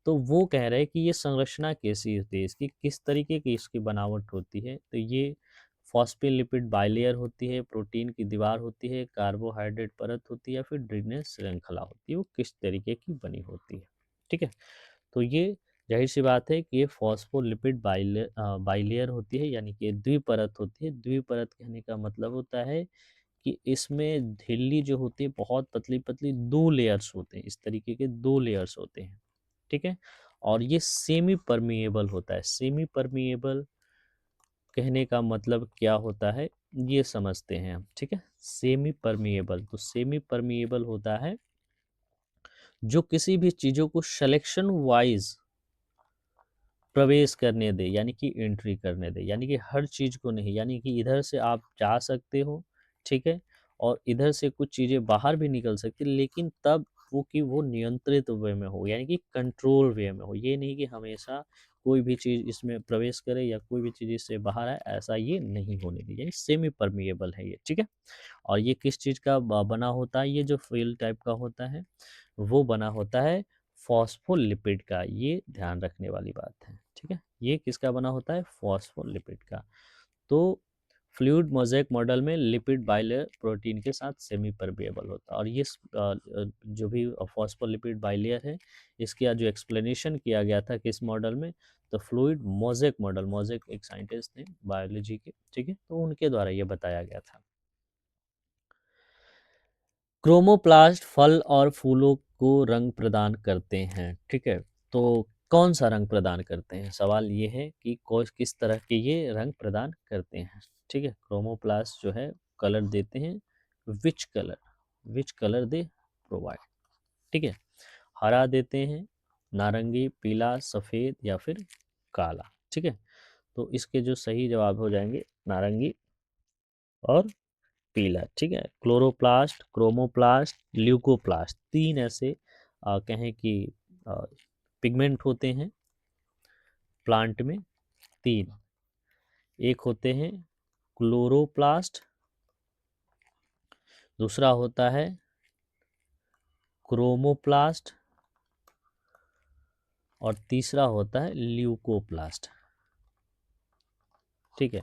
तो वो कह रहे हैं कि ये संरचना कैसी होती है, इसकी किस तरीके की इसकी बनावट होती है। तो ये फॉस्फेलिपिड बाइलेयर होती है, प्रोटीन की दीवार होती है, कार्बोहाइड्रेट परत होती है, या फिर ड्रेनेज श्रृंखला होती है, वो किस तरीके की बनी होती है, ठीक है। तो ये जाहिर सी बात है कि ये फॉस्फोलिपिड बाइलेयर होती है, यानी कि द्विपरत होती है। द्विपरत कहने का मतलब होता है कि इसमें झिल्ली जो होती है बहुत पतली पतली 2 लेयर्स होते हैं, इस तरीके के 2 लेयर्स होते हैं, ठीक है। और ये सेमी परमिएबल होता है। सेमी परमिएबल कहने का मतलब क्या होता है, ये समझते हैं हम, ठीक है। सेमी परमिएबल, तो सेमी परमिएबल होता है जो किसी भी चीज़ों को सिलेक्शन वाइज प्रवेश करने दे, यानी कि एंट्री करने दे, यानी कि हर चीज़ को नहीं, यानी कि इधर से आप जा सकते हो, ठीक है, और इधर से कुछ चीज़ें बाहर भी निकल सकती, लेकिन तब वो कि वो नियंत्रित वे में हो, यानी कि कंट्रोल वे में हो। ये नहीं कि हमेशा कोई भी चीज़ इसमें प्रवेश करे या कोई भी चीज़ इससे बाहर आए, ऐसा ये नहीं होने दी, यानी सेमी परमिएबल है ये, ठीक है। और ये किस चीज़ का बना होता है, ये जो फील टाइप का होता है वो बना होता है फॉस्फोलिपिड का। ये ध्यान रखने वाली बात है, ठीक है। ये किसका बना होता है, फॉस्फोलिपिड का। तो फ्लूइड मोज़ेक मॉडल में लिपिड बाइलेयर प्रोटीन के साथ सेमी परमेबल होता है। और ये जो भी फॉस्फोलिपिड बाइलेयर है, इसका जो एक्सप्लेनेशन किया गया था किस मॉडल में, तो फ्लूइड मोज़ेक मॉडल, मोज़ेक एक साइंटिस्ट थे बायोलॉजी के, ठीक है, तो उनके द्वारा ये बताया गया था। क्रोमोप्लास्ट फल और फूलों को रंग प्रदान करते हैं, ठीक है। तो कौन सा रंग प्रदान करते हैं, सवाल ये है कि कौन किस तरह के ये रंग प्रदान करते हैं, ठीक है। क्रोमोप्लास्ट जो है कलर देते हैं, विच कलर दे प्रोवाइड, ठीक है। हरा देते हैं, नारंगी, पीला, सफ़ेद या फिर काला, ठीक है। तो इसके जो सही जवाब हो जाएंगे नारंगी और पीला, ठीक है। क्लोरोप्लास्ट, क्रोमोप्लास्ट, ल्यूकोप्लास्ट, 3 ऐसे कहें कि पिगमेंट होते हैं प्लांट में, 3। एक होते हैं क्लोरोप्लास्ट, दूसरा होता है क्रोमोप्लास्ट, और तीसरा होता है ल्यूकोप्लास्ट, ठीक है।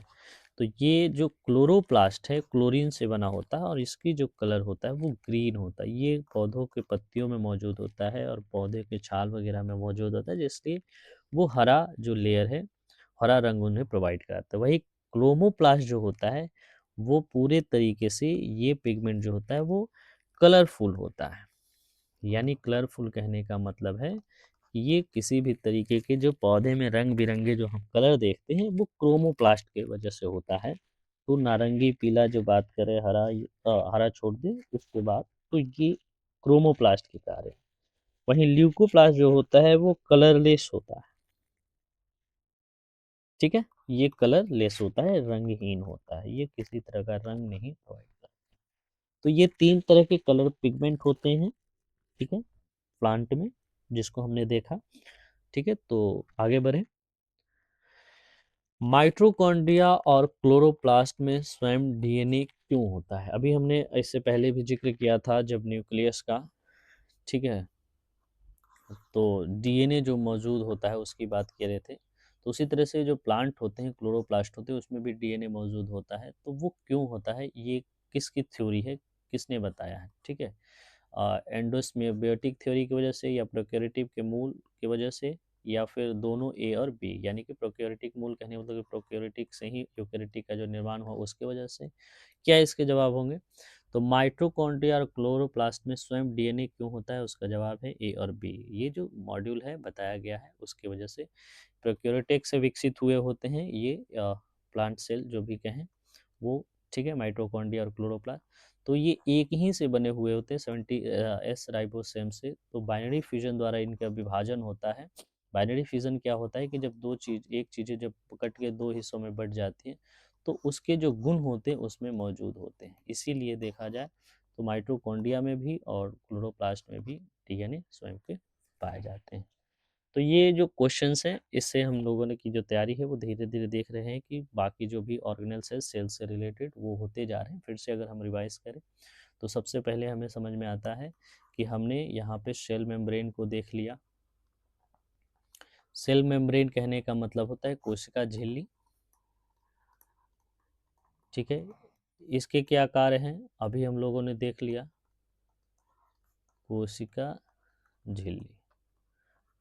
तो ये जो क्लोरोप्लास्ट है क्लोरीन से बना होता है, और इसकी जो कलर होता है वो ग्रीन होता है। ये पौधों के पत्तियों में मौजूद होता है और पौधे के छाल वगैरह में मौजूद होता है, जिसलिए वो हरा जो लेयर है, हरा रंग उन्हें प्रोवाइड कराता है। वही क्रोमोप्लास्ट जो होता है वो पूरे तरीके से ये पिगमेंट जो होता है वो कलरफुल होता है। यानी कलरफुल कहने का मतलब है कि ये किसी भी तरीके के जो पौधे में रंग बिरंगे जो हम कलर देखते हैं वो क्रोमोप्लास्ट के वजह से होता है। तो नारंगी, पीला जो बात करें, हरा, हरा छोड़ दे उसके बाद, तो ये क्रोमोप्लास्ट के कार्य है। वहीं ल्यूकोप्लास्ट जो होता है वो कलरलेस होता है, ठीक है। ये कलरलेस होता है, रंगहीन होता है, ये किसी तरह का रंग नहीं प्रोवाइड करता। तो ये 3 तरह के कलर पिगमेंट होते हैं, ठीक है, प्लांट में, जिसको हमने देखा, ठीक है। तो आगे बढ़े। माइटोकॉन्ड्रिया और क्लोरोप्लास्ट में स्वयं डीएनए क्यों होता है? अभी हमने इससे पहले भी जिक्र किया था जब न्यूक्लियस का, ठीक है, तो डीएनए जो मौजूद होता है उसकी बात कर रहे थे। तो उसी तरह से जो प्लांट होते हैं, क्लोरोप्लास्ट होते हैं, उसमें भी डीएनए मौजूद होता है। तो वो क्यों होता है, ये किसकी थ्योरी है, किसने बताया है, ठीक है? एंडोस्मियोबियोटिक थ्योरी की वजह से, या प्रोकैरियोटिक के मूल की वजह से, या फिर दोनों ए और बी, यानी कि प्रोकैरियोटिक मूल कहने का मतलब कि प्रोकैरियोटिक से ही यूकैरियोटिक का जो निर्माण हुआ उसके वजह से। क्या इसके जवाब होंगे? तो माइटोकॉन्ड्रिया और क्लोरोप्लास्ट में स्वयं डीएनए क्यों होता है, उसका जवाब है ए और बी। ये जो मॉड्यूल है बताया गया है उसकी वजह से प्रोकैरियोटिक से विकसित हुए होते हैं ये प्लांट सेल जो भी कहें वो, ठीक है, माइटोकॉन्ड्रिया और क्लोरोप्लास्ट। तो ये एक ही से बने हुए होते हैं 70 एस राइबोसोम से। तो बाइनरी फ्यूजन द्वारा इनका विभाजन होता है। बाइनरी फ्यूजन क्या होता है कि जब दो चीज, एक चीज़ें जब कट के दो हिस्सों में बट जाती हैं तो उसके जो गुण होते हैं उसमें मौजूद होते हैं। इसीलिए देखा जाए तो माइटोकॉन्ड्रिया में भी और क्लोरोप्लास्ट में भी डीएनए स्वयं के पाए जाते हैं। तो ये जो क्वेश्चंस हैं इससे हम लोगों ने की जो तैयारी है वो धीरे धीरे देख रहे हैं कि बाकी जो भी ऑर्गेनेल्स है सेल से रिलेटेड वो होते जा रहे हैं। फिर से अगर हम रिवाइज करें तो सबसे पहले हमें समझ में आता है कि हमने यहाँ पे सेल मेम्ब्रेन को देख लिया। सेल मेम्ब्रेन कहने का मतलब होता है कोशिका झिल्ली, ठीक है। इसके क्या कार्य हैं अभी हम लोगों ने देख लिया, कोशिका झिल्ली।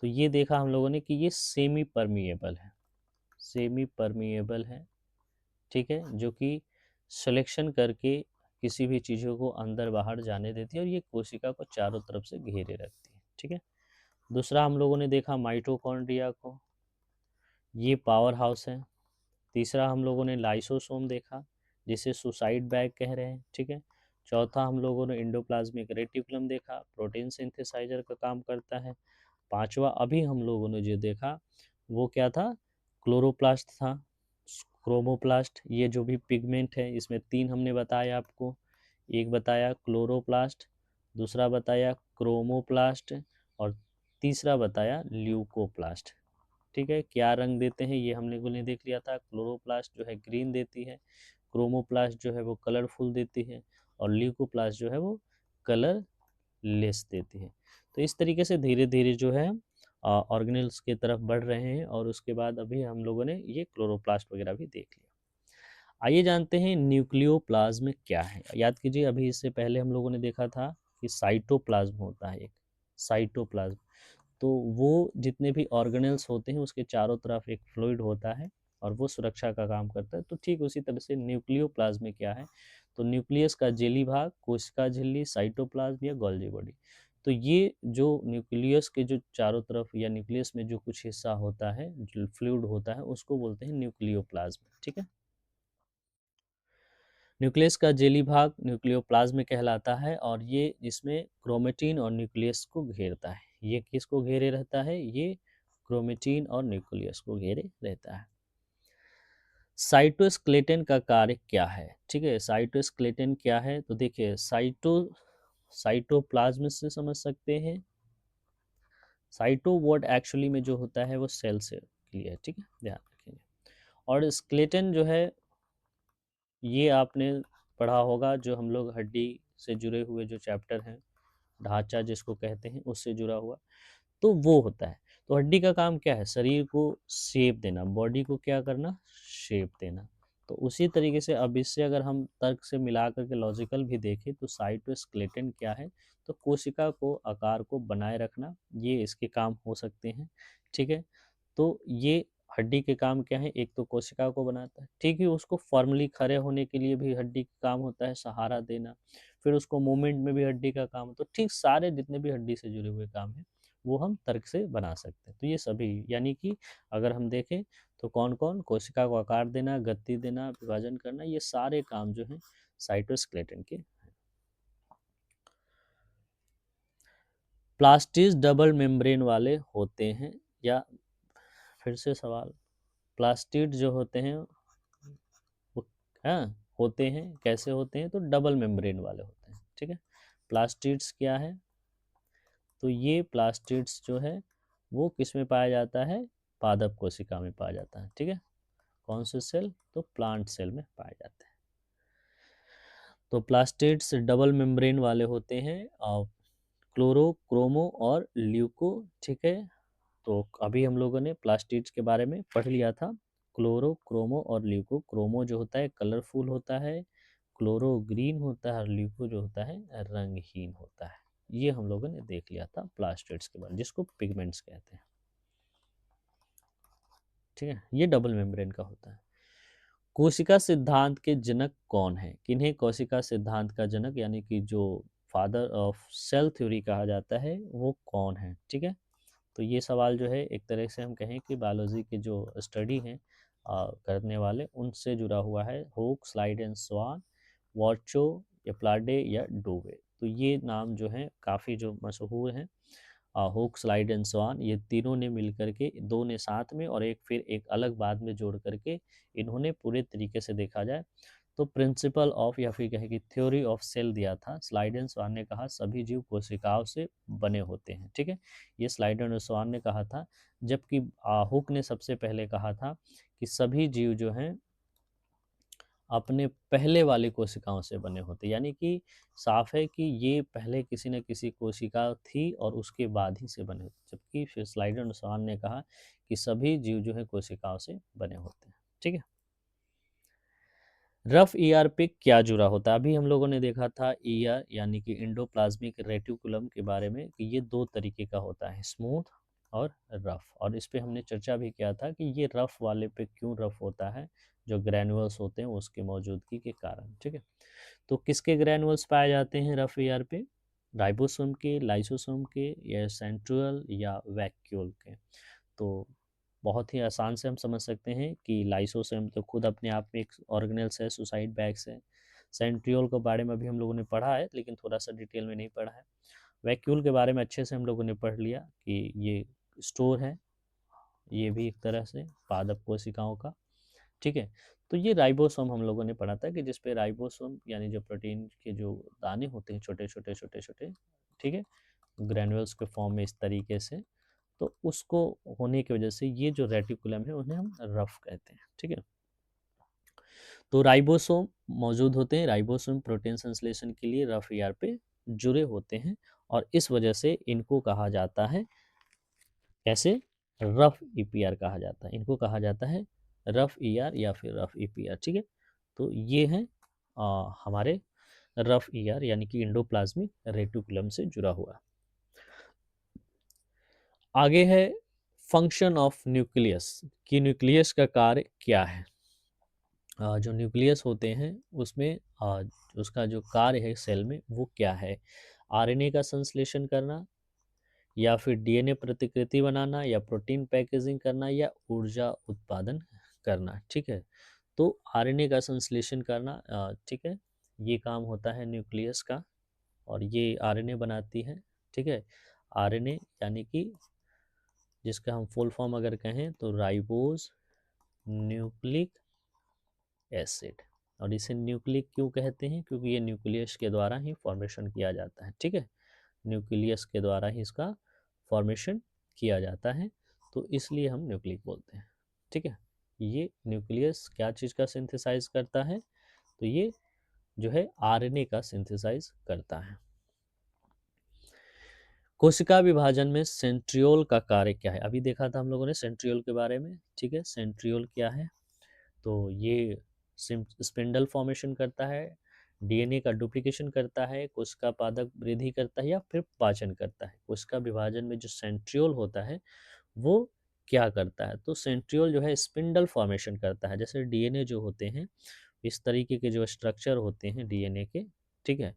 तो ये देखा हम लोगों ने कि ये सेमी परमिएबल है, सेमी परमिएबल है, ठीक है, जो कि सिलेक्शन करके किसी भी चीज़ों को अंदर बाहर जाने देती है और ये कोशिका को चारों तरफ से घेरे रखती है, ठीक है। दूसरा हम लोगों ने देखा माइटोकॉन्ड्रिया को, ये पावर हाउस है। तीसरा हम लोगों ने लाइसोसोम देखा जिसे सुसाइड बैग कह रहे हैं, ठीक है। चौथा हम लोगों ने इंडोप्लाज्मिक रेटिकुलम देखा, प्रोटीन सिंथेसाइजर का काम करता है। पांचवा अभी हम लोगों ने जो देखा वो क्या था, क्लोरोप्लास्ट था। क्रोमोप्लास्ट, ये जो भी पिगमेंट है इसमें तीन हमने बताया आपको, एक बताया क्लोरोप्लास्ट, दूसरा बताया क्रोमोप्लास्ट, और तीसरा बताया ल्यूकोप्लास्ट, ठीक है। क्या रंग देते हैं ये हमने को ने देख लिया था, क्लोरोप्लास्ट जो है ग्रीन देती है, क्रोमोप्लास्ट जो है वो कलरफुल देती है, और ल्यूकोप्लास्ट जो है वो कलर लेस देती है। तो इस तरीके से धीरे धीरे जो है ऑर्गेनेल्स की तरफ बढ़ रहे हैं, और उसके बाद अभी हम लोगों ने ये क्लोरोप्लास्ट वगैरह भी देख लिया। आइए जानते हैं न्यूक्लियोप्लाज्म क्या है। याद कीजिए अभी इससे पहले हम लोगों ने देखा था कि साइटोप्लाज्म होता है एक, साइटोप्लाज्म। तो वो जितने भी ऑर्गेनेल्स होते हैं उसके चारों तरफ एक फ्लूइड होता है और वो सुरक्षा का काम करता है। तो ठीक उसी तरह से न्यूक्लियोप्लाज्म में क्या है, तो न्यूक्लियस का जेली भाग, कोशिका झिल्ली, साइटोप्लाज्म या गोल्गी बॉडी। तो ये जो न्यूक्लियस के जो चारों तरफ या न्यूक्लियस में जो कुछ हिस्सा होता है, जो फ्लूइड होता है, उसको बोलते हैं न्यूक्लियोप्लाज्म, ठीक है। न्यूक्लियस का जेली भाग न्यूक्लियोप्लाज्म कहलाता है और ये इसमें क्रोमेटिन और न्यूक्लियस को घेरता है। ये किसको घेरे रहता है, ये क्रोमेटिन और न्यूक्लियस को घेरे रहता है। साइटोस्केलेटन का कार्य क्या है, ठीक है। साइटोस्केलेटन क्या है, तो देखिए साइटोप्लाज्म से समझ सकते हैं। साइटो वर्ड एक्चुअली में जो होता है वो सेल से लिया है, ठीक है, ध्यान रखेंगे। और स्केलेटन जो है ये आपने पढ़ा होगा, जो हम लोग हड्डी से जुड़े हुए जो चैप्टर हैं, ढांचा जिसको कहते हैं उससे जुड़ा हुआ, तो वो होता है। तो हड्डी का काम क्या है, शरीर को शेप देना, बॉडी को क्या करना, शेप देना। तो उसी तरीके से अब इससे अगर हम तर्क से मिला करके लॉजिकल भी देखें तो साइटोस्केलेटन क्या है, तो कोशिका को आकार को बनाए रखना, ये इसके काम हो सकते हैं, ठीक है। तो ये हड्डी के काम क्या है, एक तो कोशिका को बनाता है, ठीक है, उसको फॉर्मली खड़े होने के लिए भी हड्डी का काम होता है, सहारा देना। फिर उसको मूवमेंट में भी हड्डी का काम, तो ठीक सारे जितने भी हड्डी से जुड़े हुए काम हैं वो हम तर्क से बना सकते हैं। तो ये सभी, यानी कि अगर हम देखें तो कौन कौन, कोशिका को आकार देना, गति देना, विभाजन करना, ये सारे काम जो हैं साइटोस्केलेटन के। प्लास्टिड डबल मेम्ब्रेन वाले होते हैं, या फिर से सवाल, प्लास्टिड जो होते हैं वो, हाँ, होते हैं, कैसे होते हैं, तो डबल मेम्ब्रेन वाले होते हैं, ठीक है। प्लास्टिड्स क्या है, तो ये प्लास्टिड्स जो है वो किस में पाया जाता है, पादप कोशिका में पाया जाता है, ठीक है। कौन से सेल? तो प्लांट सेल में पाए जाते हैं। तो प्लास्टिड्स डबल मेम्ब्रेन वाले होते हैं, क्लोरो, क्रोमो और ल्यूको। ठीक है, तो अभी हम लोगों ने प्लास्टिड्स के बारे में पढ़ लिया था। क्लोरो, क्रोमो और ल्यूको। क्रोमो जो होता है कलरफुल होता है, क्लोरो ग्रीन होता है और ल्यूको जो होता है रंगहीन होता है। ये हम लोगों ने देख लिया था प्लास्टिड्स के बारे में, जिसको पिगमेंट्स कहते हैं। ठीक है, ये डबल मेम्ब्रेन का होता है। कोशिका सिद्धांत के जनक कौन है? किन्हें कोशिका सिद्धांत का जनक यानी कि जो फादर ऑफ सेल थ्योरी कहा जाता है, वो कौन है? ठीक है, तो ये सवाल जो है एक तरह से हम कहें कि बायोलॉजी के जो स्टडी हैं करने वाले, उनसे जुड़ा हुआ है। होक, स्लाइड एंड स्वान, वॉर्चो, या प्लाडे या डोवे। तो ये नाम जो हैं काफ़ी जो मशहूर हैं। होक, स्लाइड एंड स्वान, ये तीनों ने मिल करके, दो ने साथ में और एक फिर एक अलग बाद में जोड़ करके, इन्होंने पूरे तरीके से देखा जाए तो प्रिंसिपल ऑफ या फिर कहें कि थ्योरी ऑफ सेल दिया था। स्लाइड एंड स्वान ने कहा सभी जीव कोशिकाओं से बने होते हैं। ठीक है, ये स्लाइड एंड स्वान ने कहा था, जबकि हुक ने सबसे पहले कहा था कि सभी जीव जो हैं अपने पहले वाली कोशिकाओं से बने होते, यानी कि साफ है कि ये पहले किसी न किसी कोशिका थी और उसके बाद ही से बने होते, जबकि फिर स्लाइडर एंड स्वान ने कहा कि सभी जीव जो है कोशिकाओं से बने होते हैं। ठीक है, रफ ईआर पे क्या जुड़ा होता है? अभी हम लोगों ने देखा था ईआर यानी कि इंडोप्लाज्मिक रेटिकुलम के बारे में कि ये दो तरीके का होता है, स्मूथ और रफ। और इस पे हमने चर्चा भी किया था कि ये रफ वाले पे क्यों रफ होता है, जो ग्रैनुअल्स होते हैं उसकी मौजूदगी के कारण। ठीक है, तो किसके ग्रैनुअल्स पाए जाते हैं रफ ईआर पे? राइबोसोम के, लाइसोसोम के, या सेंट्रियोल या वैक्यूल के? तो बहुत ही आसान से हम समझ सकते हैं कि लाइसोसोम तो खुद अपने आप में एक ऑर्गेनेल्स है, सुसाइड बैग्स है। सेंट्रियोल के बारे में भी हम लोगों ने पढ़ा है, लेकिन थोड़ा सा डिटेल में नहीं पढ़ा है। वैक्यूल के बारे में अच्छे से हम लोगों ने पढ़ लिया कि ये स्टोर है, ये भी एक तरह से पादप कोशिकाओं का। ठीक है, तो ये राइबोसोम हम लोगों ने पढ़ा था कि जिसपे राइबोसोम यानी जो प्रोटीन के जो दाने होते हैं, छोटे छोटे छोटे छोटे, ठीक है, ग्रैनुअल्स के फॉर्म में इस तरीके से, तो उसको होने की वजह से ये जो रेटिकुलम है उन्हें हम रफ कहते हैं। ठीक है, तो राइबोसोम मौजूद होते हैं, राइबोसोम प्रोटीन संश्लेषण के लिए रफ ईआर पे जुड़े होते हैं, और इस वजह से इनको कहा जाता है कैसे? रफ ईपीआर कहा जाता है, इनको कहा जाता है रफ ईआर या फिर रफ ईपीआर। ठीक है, तो ये हैं हमारे रफ ईआर यानी कि इंडोप्लाज्मिक रेटिकुलम से जुड़ा हुआ। आगे है फंक्शन ऑफ न्यूक्लियस, कि न्यूक्लियस का कार्य क्या है। जो न्यूक्लियस होते हैं उसमें उसका जो कार्य है सेल में वो क्या है? आरएनए का संश्लेषण करना, या फिर डीएनए प्रतिकृति बनाना, या प्रोटीन पैकेजिंग करना, या ऊर्जा उत्पादन करना। ठीक है, तो आरएनए का संश्लेषण करना, ठीक है, ये काम होता है न्यूक्लियस का, और ये आरएनए बनाती है। ठीक है, आरएनए यानी कि जिसका हम फुल फॉर्म अगर कहें तो राइबोज न्यूक्लिक एसिड। और इसे न्यूक्लिक क्यों कहते हैं? क्योंकि ये न्यूक्लियस के द्वारा ही फॉर्मेशन किया जाता है। ठीक है, न्यूक्लियस के द्वारा ही इसका फॉर्मेशन किया जाता है, तो इसलिए हम न्यूक्लिक बोलते हैं। ठीक है, ये न्यूक्लियस क्या चीज़ का सिंथेसाइज करता है? तो ये जो है आरएनए का सिंथेसाइज करता है। कोशिका विभाजन में सेंट्रियोल का कार्य क्या है? अभी देखा था हम लोगों ने सेंट्रियोल के बारे में। ठीक है, सेंट्रियोल क्या है? तो ये स्पिंडल फॉर्मेशन करता है, डीएनए का डुप्लीकेशन करता है, कोशिका पादप वृद्धि करता है, या फिर पाचन करता है। कोशिका विभाजन में जो सेंट्रियोल होता है वो क्या करता है? तो सेंट्रियोल जो है स्पिंडल फॉर्मेशन करता है। जैसे डीएनए जो होते हैं, इस तरीके के जो स्ट्रक्चर होते हैं डीएनए के, ठीक है,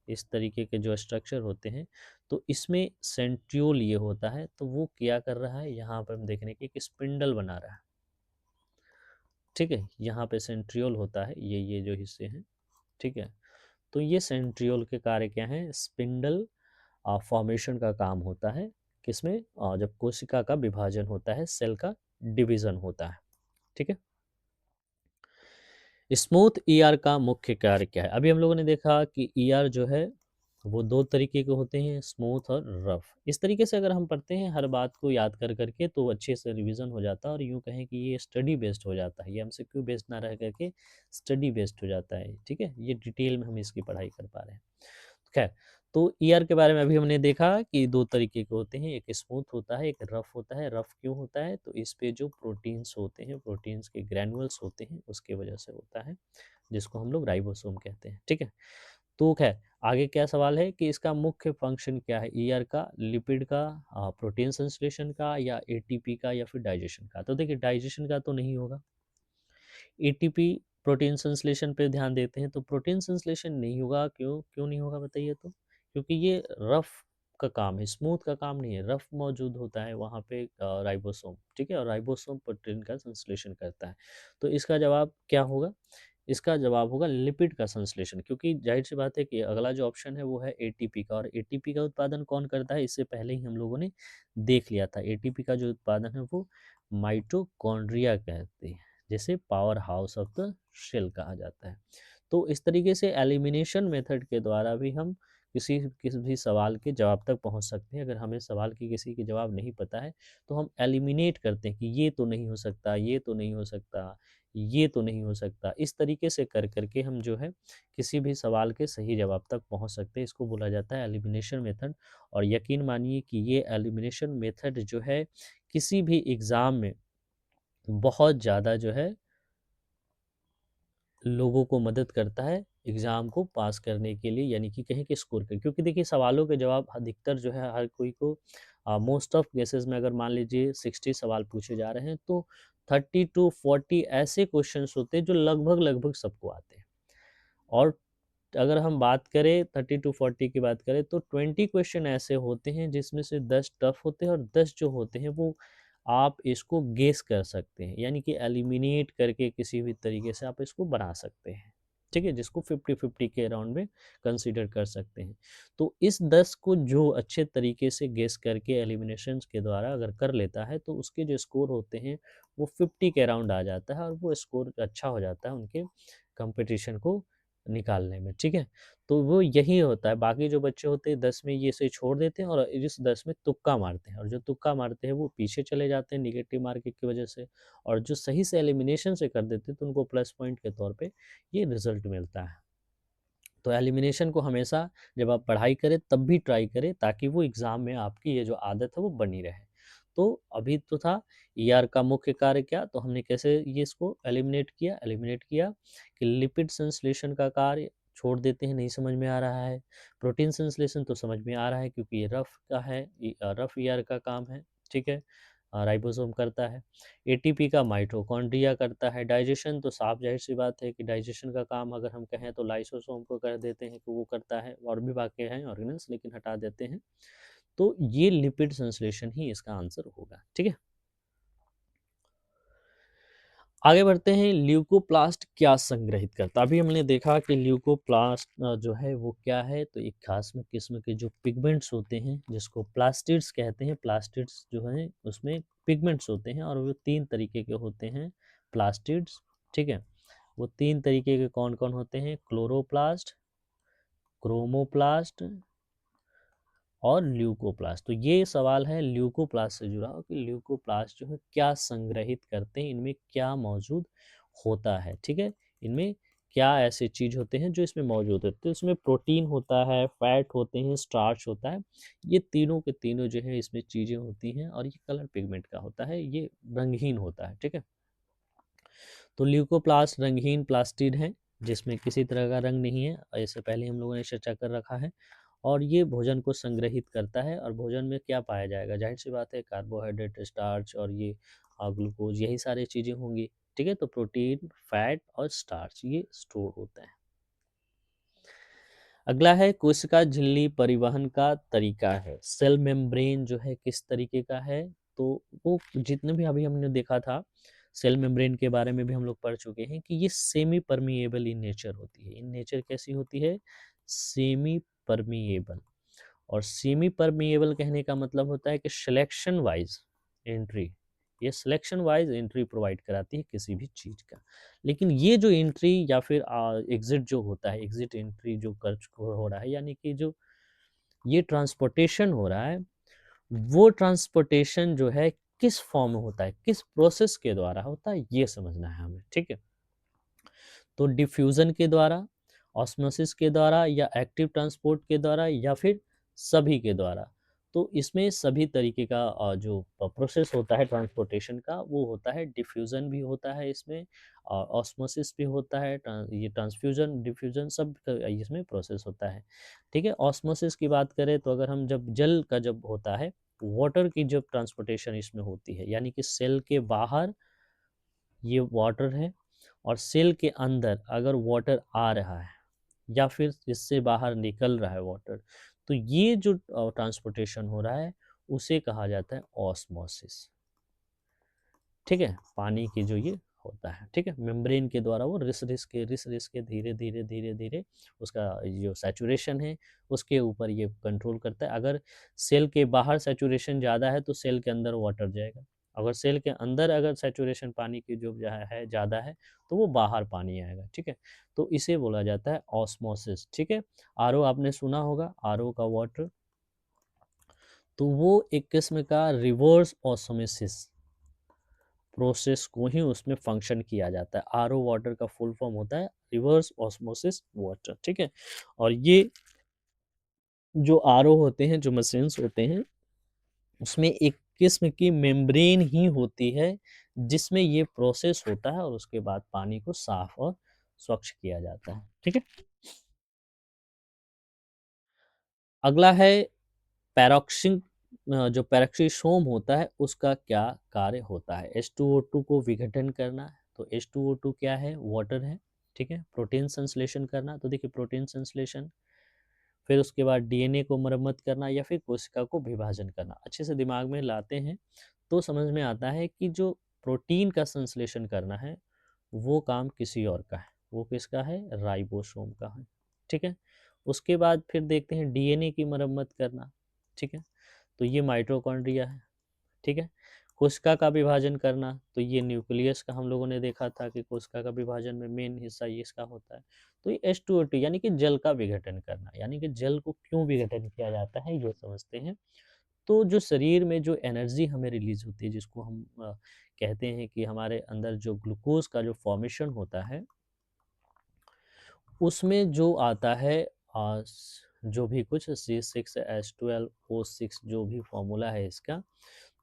इस तरीके के जो स्ट्रक्चर होते हैं, तो इसमें सेंट्रियोल ये होता है, तो वो क्या कर रहा है? यहाँ पर हम देखने की एक स्पिंडल बना रहा है। ठीक है, यहाँ पे सेंट्रियोल होता है, ये जो हिस्से हैं। ठीक है, तो ये सेंट्रियोल के कार्य क्या हैं? स्पिंडल फॉर्मेशन का काम होता है। किसमें? जब कोशिका का विभाजन होता है, सेल का डिवीजन होता है। ठीक है, स्मूथ ईआर का मुख्य कार्य क्या है? अभी हम लोगों ने देखा कि ईआर जो है वो 2 तरीके के होते हैं, स्मूथ और रफ़। इस तरीके से अगर हम पढ़ते हैं हर बात को याद कर के तो अच्छे से रिवीज़न हो जाता है और यूँ कहें कि ये स्टडी बेस्ड हो जाता है। ये एमसीक्यू बेस्ड ना रह कर के स्टडी बेस्ड हो जाता है, ठीक है? ये डिटेल में हम इसकी पढ़ाई कर पा रहे हैं। खैर, तो ईआर के बारे में अभी हमने देखा कि 2 तरीके के होते हैं, एक स्मूथ होता है, एक रफ़ होता है। रफ़ क्यों होता है? तो इस पे जो प्रोटीन्स होते हैं, प्रोटीन्स के ग्रैन्युल्स होते हैं, उसकी वजह से होता है, जिसको हम लोग राइबोसोम कहते हैं, ठीक है? तो खैर, आगे क्या सवाल है कि इसका मुख्य फ़ंक्शन क्या है ईआर का, लिपिड का, प्रोटीन संश्लेषण का या एटीपी का या फिर डाइजेशन का? तो देखिए डाइजेशन का तो नहीं होगा। एटीपी प्रोटीन संश्लेषण पे ध्यान देते हैं तो प्रोटीन संश्लेषण नहीं होगा, क्यों नहीं होगा बताइए तो? क्योंकि ये रफ़ का काम है, स्मूथ का काम नहीं है, रफ़ मौजूद होता है वहाँ पे राइबोसोम, ठीक है? और राइबोसोम प्रोटीन का संश्लेषण करता है। तो इसका जवाब क्या होगा? इसका जवाब होगा लिपिड का संश्लेषण, क्योंकि ज़ाहिर-सी बात है कि अगला जो ऑप्शन है वो है एटीपी का, और एटीपी का उत्पादन कौन करता है? इससे पहले ही हम लोगों ने देख लिया था। एटीपी का जो उत्पादन है वो माइटोकॉन्ड्रिया कहते हैं, जिसे powerhouse of the cell कहा जाता है। तो इस तरीके से एलिमिनेशन मेथड के द्वारा भी हम किसी भी सवाल के जवाब तक पहुंच सकते हैं। अगर हमें सवाल की किसी के जवाब नहीं पता है तो हम एलिमिनेट करते हैं कि ये तो नहीं हो सकता, ये तो नहीं हो सकता, ये तो नहीं हो सकता। इस तरीके से कर के हम जो है किसी भी सवाल के सही जवाब तक पहुंच सकते हैं। इसको बोला जाता है एलिमिनेशन मेथड। और यकीन मानिए कि ये एलिमिनेशन मेथड जो है किसी भी एग्ज़ाम में बहुत ज़्यादा जो है लोगों को मदद करता है एग्ज़ाम को पास करने के लिए, यानी कि कहें कि स्कोर कर, क्योंकि देखिए सवालों के जवाब अधिकतर जो है हर कोई को मोस्ट ऑफ केसेस में अगर मान लीजिए 60 सवाल पूछे जा रहे हैं तो 30 टू 40 ऐसे क्वेश्चंस होते हैं जो लगभग सबको आते हैं। और अगर हम बात करें 30 टू 40 की बात करें तो 20 क्वेश्चन ऐसे होते हैं जिसमें से 10 टफ होते हैं और 10 जो होते हैं वो आप इसको गेस कर सकते हैं, यानी कि एलिमिनेट करके किसी भी तरीके से आप इसको बना सकते हैं, ठीक है, जिसको 50-50 के अराउंड में कंसीडर कर सकते हैं। तो इस 10 को जो अच्छे तरीके से गेस करके एलिमिनेशंस के द्वारा अगर कर लेता है तो उसके जो स्कोर होते हैं वो 50 के अराउंड आ जाता है और वो स्कोर अच्छा हो जाता है उनके कंपटीशन को निकालने में, ठीक है? तो वो यही होता है, बाकी जो बच्चे होते हैं 10 में ये से छोड़ देते हैं और इस 10 में तुक्का मारते हैं, और जो तुक्का मारते हैं वो पीछे चले जाते हैं नेगेटिव मार्किंग की वजह से, और जो सही से एलिमिनेशन से कर देते हैं तो उनको प्लस पॉइंट के तौर पे ये रिज़ल्ट मिलता है। तो एलिमिनेशन को हमेशा जब आप पढ़ाई करें तब भी ट्राई करें ताकि वो एग्ज़ाम में आपकी ये जो आदत है वो बनी रहे। तो अभी तो था ईआर का मुख्य कार्य क्या, तो हमने कैसे ये इसको एलिमिनेट किया कि लिपिड संश्लेषण का कार्य छोड़ देते हैं, नहीं समझ में आ रहा है। प्रोटीन संश्लेषण तो समझ में आ रहा है क्योंकि ये रफ़ का है, रफ़ ईआर का काम है, ठीक है? राइबोसोम करता है। एटीपी का माइटोकॉन्ड्रिया करता है। डाइजेशन तो साफ ज़ाहिर-सी बात है कि डाइजेशन का काम अगर हम कहें तो लाइसोसोम को कर देते हैं कि वो करता है, और भी बाकी हैं ऑर्गेनल्स लेकिन हटा देते हैं। तो ये लिपिड संश्लेषण ही इसका आंसर होगा, ठीक है? आगे बढ़ते हैं, ल्यूकोप्लास्ट क्या संग्रहित करता है? अभी हमने देखा कि ल्यूकोप्लास्ट जो है वो क्या है, तो एक खास में किस्म के जो पिगमेंट्स होते हैं जिसको प्लास्टिड्स कहते हैं। प्लास्टिड्स जो हैं उसमें पिगमेंट्स होते हैं और वो 3 तरीके के होते हैं प्लास्टिड्स, ठीक है? वो 3 तरीके के कौन-कौन होते हैं? क्लोरोप्लास्ट, क्रोमोप्लास्ट और ल्यूकोप्लास्ट। तो ये सवाल है ल्यूकोप्लास्ट से जुड़ा हुआ कि ल्यूकोप्लास्ट जो है क्या संग्रहित करते हैं, इनमें क्या मौजूद होता है, ठीक है? इनमें क्या ऐसे चीज़ होते हैं जो इसमें मौजूद होते हैं? तो इसमें प्रोटीन होता है, फैट होते हैं, स्टार्च होता है। ये तीनों के तीनों जो है इसमें चीज़ें होती हैं और ये कलर पिगमेंट का होता है, ये रंगहीन होता है, ठीक है? तो ल्यूकोप्लास्ट रंगहीन प्लास्टिड है जिसमें किसी तरह का रंग नहीं है, ऐसे पहले हम लोगों ने चर्चा कर रखा है। और ये भोजन को संग्रहित करता है, और भोजन में क्या पाया जाएगा, जाहिर सी बात है कार्बोहाइड्रेट, स्टार्च और ये ग्लूकोज, यही सारी चीज़ें होंगी, ठीक है? तो प्रोटीन, फैट और स्टार्च ये स्टोर होता है। अगला है कोशिका झिल्ली परिवहन का तरीका है, सेल मेम्ब्रेन जो है किस तरीके का है, तो वो जितने भी अभी हमने देखा था सेल मेम्ब्रेन के बारे में भी हम लोग पढ़ चुके हैं कि ये सेमी परमिएबल इन नेचर होती है। इन नेचर कैसी होती है? Semi permeable. और सेमी परमिएबल कहने का मतलब होता है कि सिलेक्शन वाइज एंट्री, ये सिलेक्शन वाइज एंट्री प्रोवाइड कराती है किसी भी चीज़ का। लेकिन ये जो एंट्री या फिर एग्जिट जो होता है, एग्जिट एंट्री जो कर हो रहा है, यानी कि जो ये ट्रांसपोर्टेशन हो रहा है, वो ट्रांसपोर्टेशन जो है किस फॉर्म में होता है, किस प्रोसेस के द्वारा होता है, ये समझना है हमें, ठीक है। तो डिफ्यूज़न के द्वारा, ऑस्मोसिस के द्वारा या एक्टिव ट्रांसपोर्ट के द्वारा या फिर सभी के द्वारा। तो इसमें सभी तरीके का जो प्रोसेस होता है ट्रांसपोर्टेशन का वो होता है, डिफ्यूज़न भी होता है इसमें, ऑस्मोसिस भी होता है, ये ट्रांसफ्यूज़न, डिफ्यूज़न सब इसमें प्रोसेस होता है, ठीक है। ऑस्मोसिस की बात करें तो अगर हम जब जल का जब होता है, वाटर की जब ट्रांसपोर्टेशन इसमें होती है, यानी कि सेल के बाहर ये वाटर है और सेल के अंदर अगर वाटर आ रहा है या फिर इससे बाहर निकल रहा है वाटर, तो ये जो ट्रांसपोर्टेशन हो रहा है उसे कहा जाता है ऑस्मोसिस, ठीक है। पानी की जो ये होता है, ठीक है, मेम्ब्रेन के द्वारा वो रिस रिस के धीरे धीरे धीरे धीरे उसका जो सैचुरेशन है उसके ऊपर ये कंट्रोल करता है। अगर सेल के बाहर सैचुरेशन ज़्यादा है तो सेल के अंदर वाटर जाएगा, अगर सेल के अंदर अगर सैचुरेशन पानी की जो है ज़्यादा है तो वो बाहर पानी आएगा, ठीक है। तो इसे बोला जाता है ऑस्मोसिस, ठीक है। आरओ आपने सुना होगा, आरओ का वाटर, तो वो एक किस्म का रिवर्स ऑस्मोसिस प्रोसेस को ही उसमें फंक्शन किया जाता है। आरओ वाटर का फुल फॉर्म होता है रिवर्स ऑस्मोसिस वाटर, ठीक है। और ये जो आरओ होते हैं, जो मशीन्स होते हैं, उसमें एक किस्म की मेम्ब्रेन ही होती है जिसमें ये प्रोसेस होता है और उसके बाद पानी को साफ और स्वच्छ किया जाता है, ठीक है। अगला है पैरोक्सिन, जो पैरोक्सिसोम होता है उसका क्या कार्य होता है। H2O2 को विघटन करना, तो H2O2 क्या है, वाटर है, ठीक है। प्रोटीन संश्लेषण करना, तो देखिए प्रोटीन संश्लेषण, फिर उसके बाद डीएनए को मरम्मत करना या फिर कोशिका को विभाजन करना। अच्छे से दिमाग में लाते हैं तो समझ में आता है कि जो प्रोटीन का संश्लेषण करना है वो काम किसी और का है, वो किसका है, राइबोसोम का है, ठीक है। उसके बाद फिर देखते हैं डीएनए की मरम्मत करना, ठीक है, तो ये माइटोकॉन्ड्रिया है, ठीक है। कोशिका का विभाजन करना, तो ये न्यूक्लियस का हम लोगों ने देखा था कि कोशिका का विभाजन में मेन हिस्सा ये इसका होता है। तो ये H2O2 यानी कि जल का विघटन करना, यानी कि जल को क्यों विघटन किया जाता है ये समझते हैं। तो जो शरीर में जो एनर्जी हमें रिलीज होती है, जिसको हम कहते हैं कि हमारे अंदर जो ग्लूकोज का जो फॉर्मेशन होता है उसमें जो आता है जो भी कुछ C6H12O6 जो भी फॉर्मूला है इसका,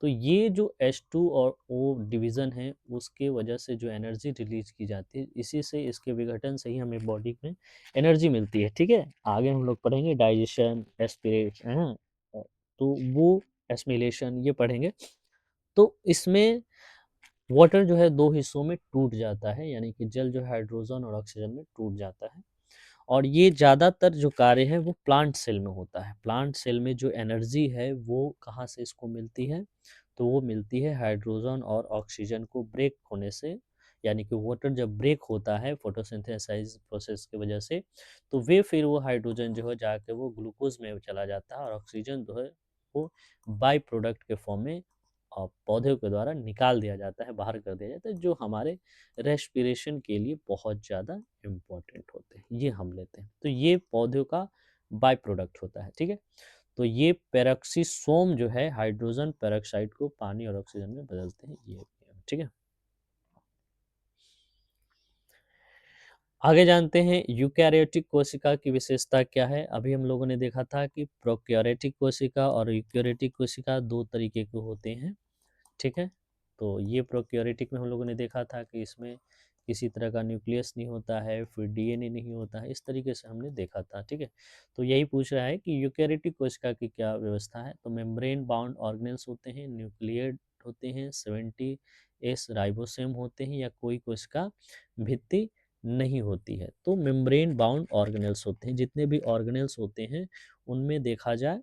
तो ये जो H2 और O डिवीज़न है उसके वजह से जो एनर्जी रिलीज की जाती है, इसी से इसके विघटन से ही हमें बॉडी में एनर्जी मिलती है, ठीक है। आगे हम लोग पढ़ेंगे डाइजेशन, एस्पिरेशन, तो वो एस्मिलेशन ये पढ़ेंगे। तो इसमें वाटर जो है दो हिस्सों में टूट जाता है, यानी कि जल जो हाइड्रोजन और ऑक्सीजन में टूट जाता है। और ये ज़्यादातर जो कार्य है वो प्लांट सेल में होता है। प्लांट सेल में जो एनर्जी है वो कहाँ से इसको मिलती है, तो वो मिलती है हाइड्रोजन और ऑक्सीजन को ब्रेक होने से, यानी कि वाटर जब ब्रेक होता है फोटोसिंथेसाइज प्रोसेस की वजह से, तो वे फिर वो हाइड्रोजन जो है जाके वो ग्लूकोज में चला जाता है और ऑक्सीजन जो है वो बाई प्रोडक्ट के फॉर्म में पौधे के द्वारा निकाल दिया जाता है, बाहर कर दिया जाता है, जो हमारे रेस्पिरेशन के लिए बहुत ज़्यादा इम्पोर्टेंट होते हैं, ये हम लेते हैं। तो ये पौधों का बाय प्रोडक्ट होता है, ठीक है। तो ये पेरोक्सिसोम जो है हाइड्रोजन पेरोक्साइड को पानी और ऑक्सीजन में बदलते हैं, ये ठीक है। आगे जानते हैं यूकैरियोटिक कोशिका की विशेषता क्या है। अभी हम लोगों ने देखा था कि प्रोकैरियोटिक कोशिका और यूकैरियोटिक कोशिका दो तरीके के होते हैं, ठीक है। तो ये प्रोक्योरिटिक में हम लोगों ने देखा था कि इसमें किसी तरह का न्यूक्लियस नहीं होता है, फिर डीएनए नहीं होता है, इस तरीके से हमने देखा था, ठीक है। तो यही पूछ रहा है कि यूकैरियोटिक कोशिका की क्या व्यवस्था है। तो मेम्ब्रेन बाउंड ऑर्गेनेल्स होते हैं, न्यूक्लियड होते हैं, 70S राइबोसोम होते हैं, या कोई कोशिका भित्ति नहीं होती है। तो मेम्ब्रेन बाउंड ऑर्गेनेल्स होते हैं, जितने भी ऑर्गेनेल्स होते हैं उनमें देखा जाए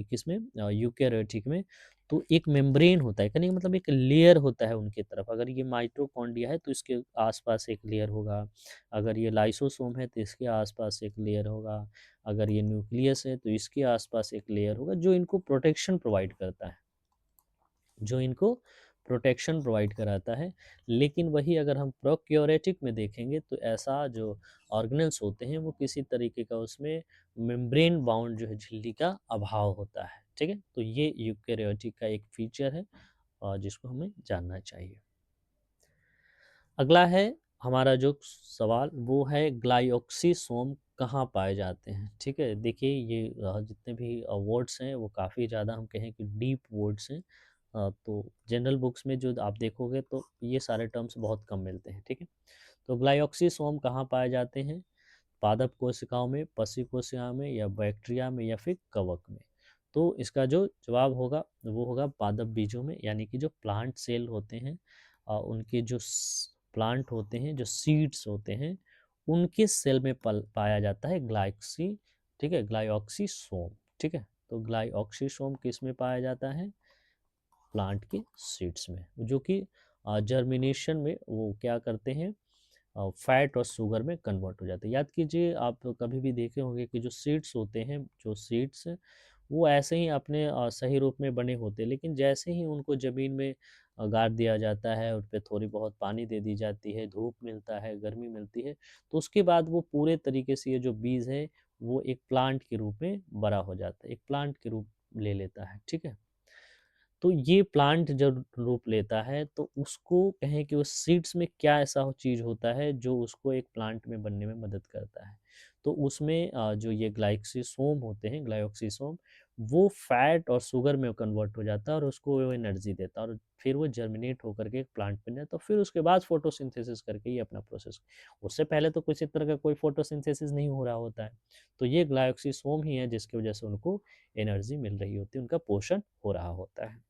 किसमें, यूकैरियोटिक में, तो एक मेम्ब्रेन होता है, कहने का मतलब एक लेयर होता है उनकी तरफ। अगर ये माइटोकॉन्ड्रिया है तो इसके आसपास एक लेयर होगा, अगर ये लाइसोसोम है तो इसके आसपास एक लेयर होगा, अगर ये न्यूक्लियस है तो इसके आसपास एक लेयर होगा जो इनको प्रोटेक्शन प्रोवाइड करता है, जो इनको प्रोटेक्शन प्रोवाइड कराता है। लेकिन वही अगर हम प्रोक्योरेटिक में देखेंगे तो ऐसा जो ऑर्गेनेल्स होते हैं वो किसी तरीके का उसमें मेम्ब्रेन बाउंड जो है झिल्ली का अभाव होता है। ठीक है, तो ये यूकेरियोटिक का एक फीचर है और जिसको हमें जानना चाहिए। अगला है हमारा जो सवाल वो है ग्लाइऑक्सीसोम कहाँ पाए जाते हैं। ठीक है, देखिए ये जितने भी वर्ड्स हैं वो काफ़ी ज़्यादा हम कहें कि डीप वर्ड्स हैं। तो जनरल बुक्स में जो आप देखोगे तो ये सारे टर्म्स बहुत कम मिलते हैं। ठीक है, तो ग्लाइऑक्सीसोम कहाँ पाए जाते हैं? पादप कोशिकाओं में, पशु कोशिकाओं में या बैक्टीरिया में या फिर कवक में। तो इसका जो जवाब होगा वो होगा पादप बीजों में, यानी कि जो प्लांट सेल होते हैं उनके जो प्लांट होते हैं, जो सीड्स होते हैं, उनके सेल में पाया जाता है ग्लाइक्सी। ठीक है, ग्लाइऑक्सीसोम। ठीक है, तो ग्लाइऑक्सीसोम किस में पाया जाता है? प्लांट के सीड्स में, जो कि जर्मिनेशन में वो क्या करते हैं, फैट और शुगर में कन्वर्ट हो जाते हैं। याद कीजिए, आप कभी भी देखे होंगे कि जो सीड्स होते हैं, जो सीड्स वो ऐसे ही अपने सही रूप में बने होते हैं, लेकिन जैसे ही उनको ज़मीन में गाड़ दिया जाता है, उन पे थोड़ी बहुत पानी दे दी जाती है, धूप मिलता है, गर्मी मिलती है, तो उसके बाद वो पूरे तरीके से ये जो बीज है वो एक प्लांट के रूप में बड़ा हो जाता है, एक प्लांट के रूप ले लेता है। ठीक है, तो ये प्लांट जब रूप लेता है तो उसको कहें कि उस सीड्स में क्या ऐसा चीज़ होता है जो उसको एक प्लांट में बनने में मदद करता है। तो उसमें जो ये ग्लाइक्सिसोम होते हैं, ग्लाइऑक्सिसोम, वो फैट और शुगर में कन्वर्ट हो जाता है और उसको वो एनर्जी देता है और फिर वो जर्मिनेट होकर के एक प्लांट बन जाता है। फिर उसके बाद फोटोसिंथेसिस करके ये अपना प्रोसेस, उससे पहले तो किसी तरह का कोई फोटोसिंथेसिस नहीं हो रहा होता है। तो ये ग्लाइऑक्सिसोम ही है जिसकी वजह से उनको एनर्जी मिल रही होती है, उनका पोषण हो रहा होता है।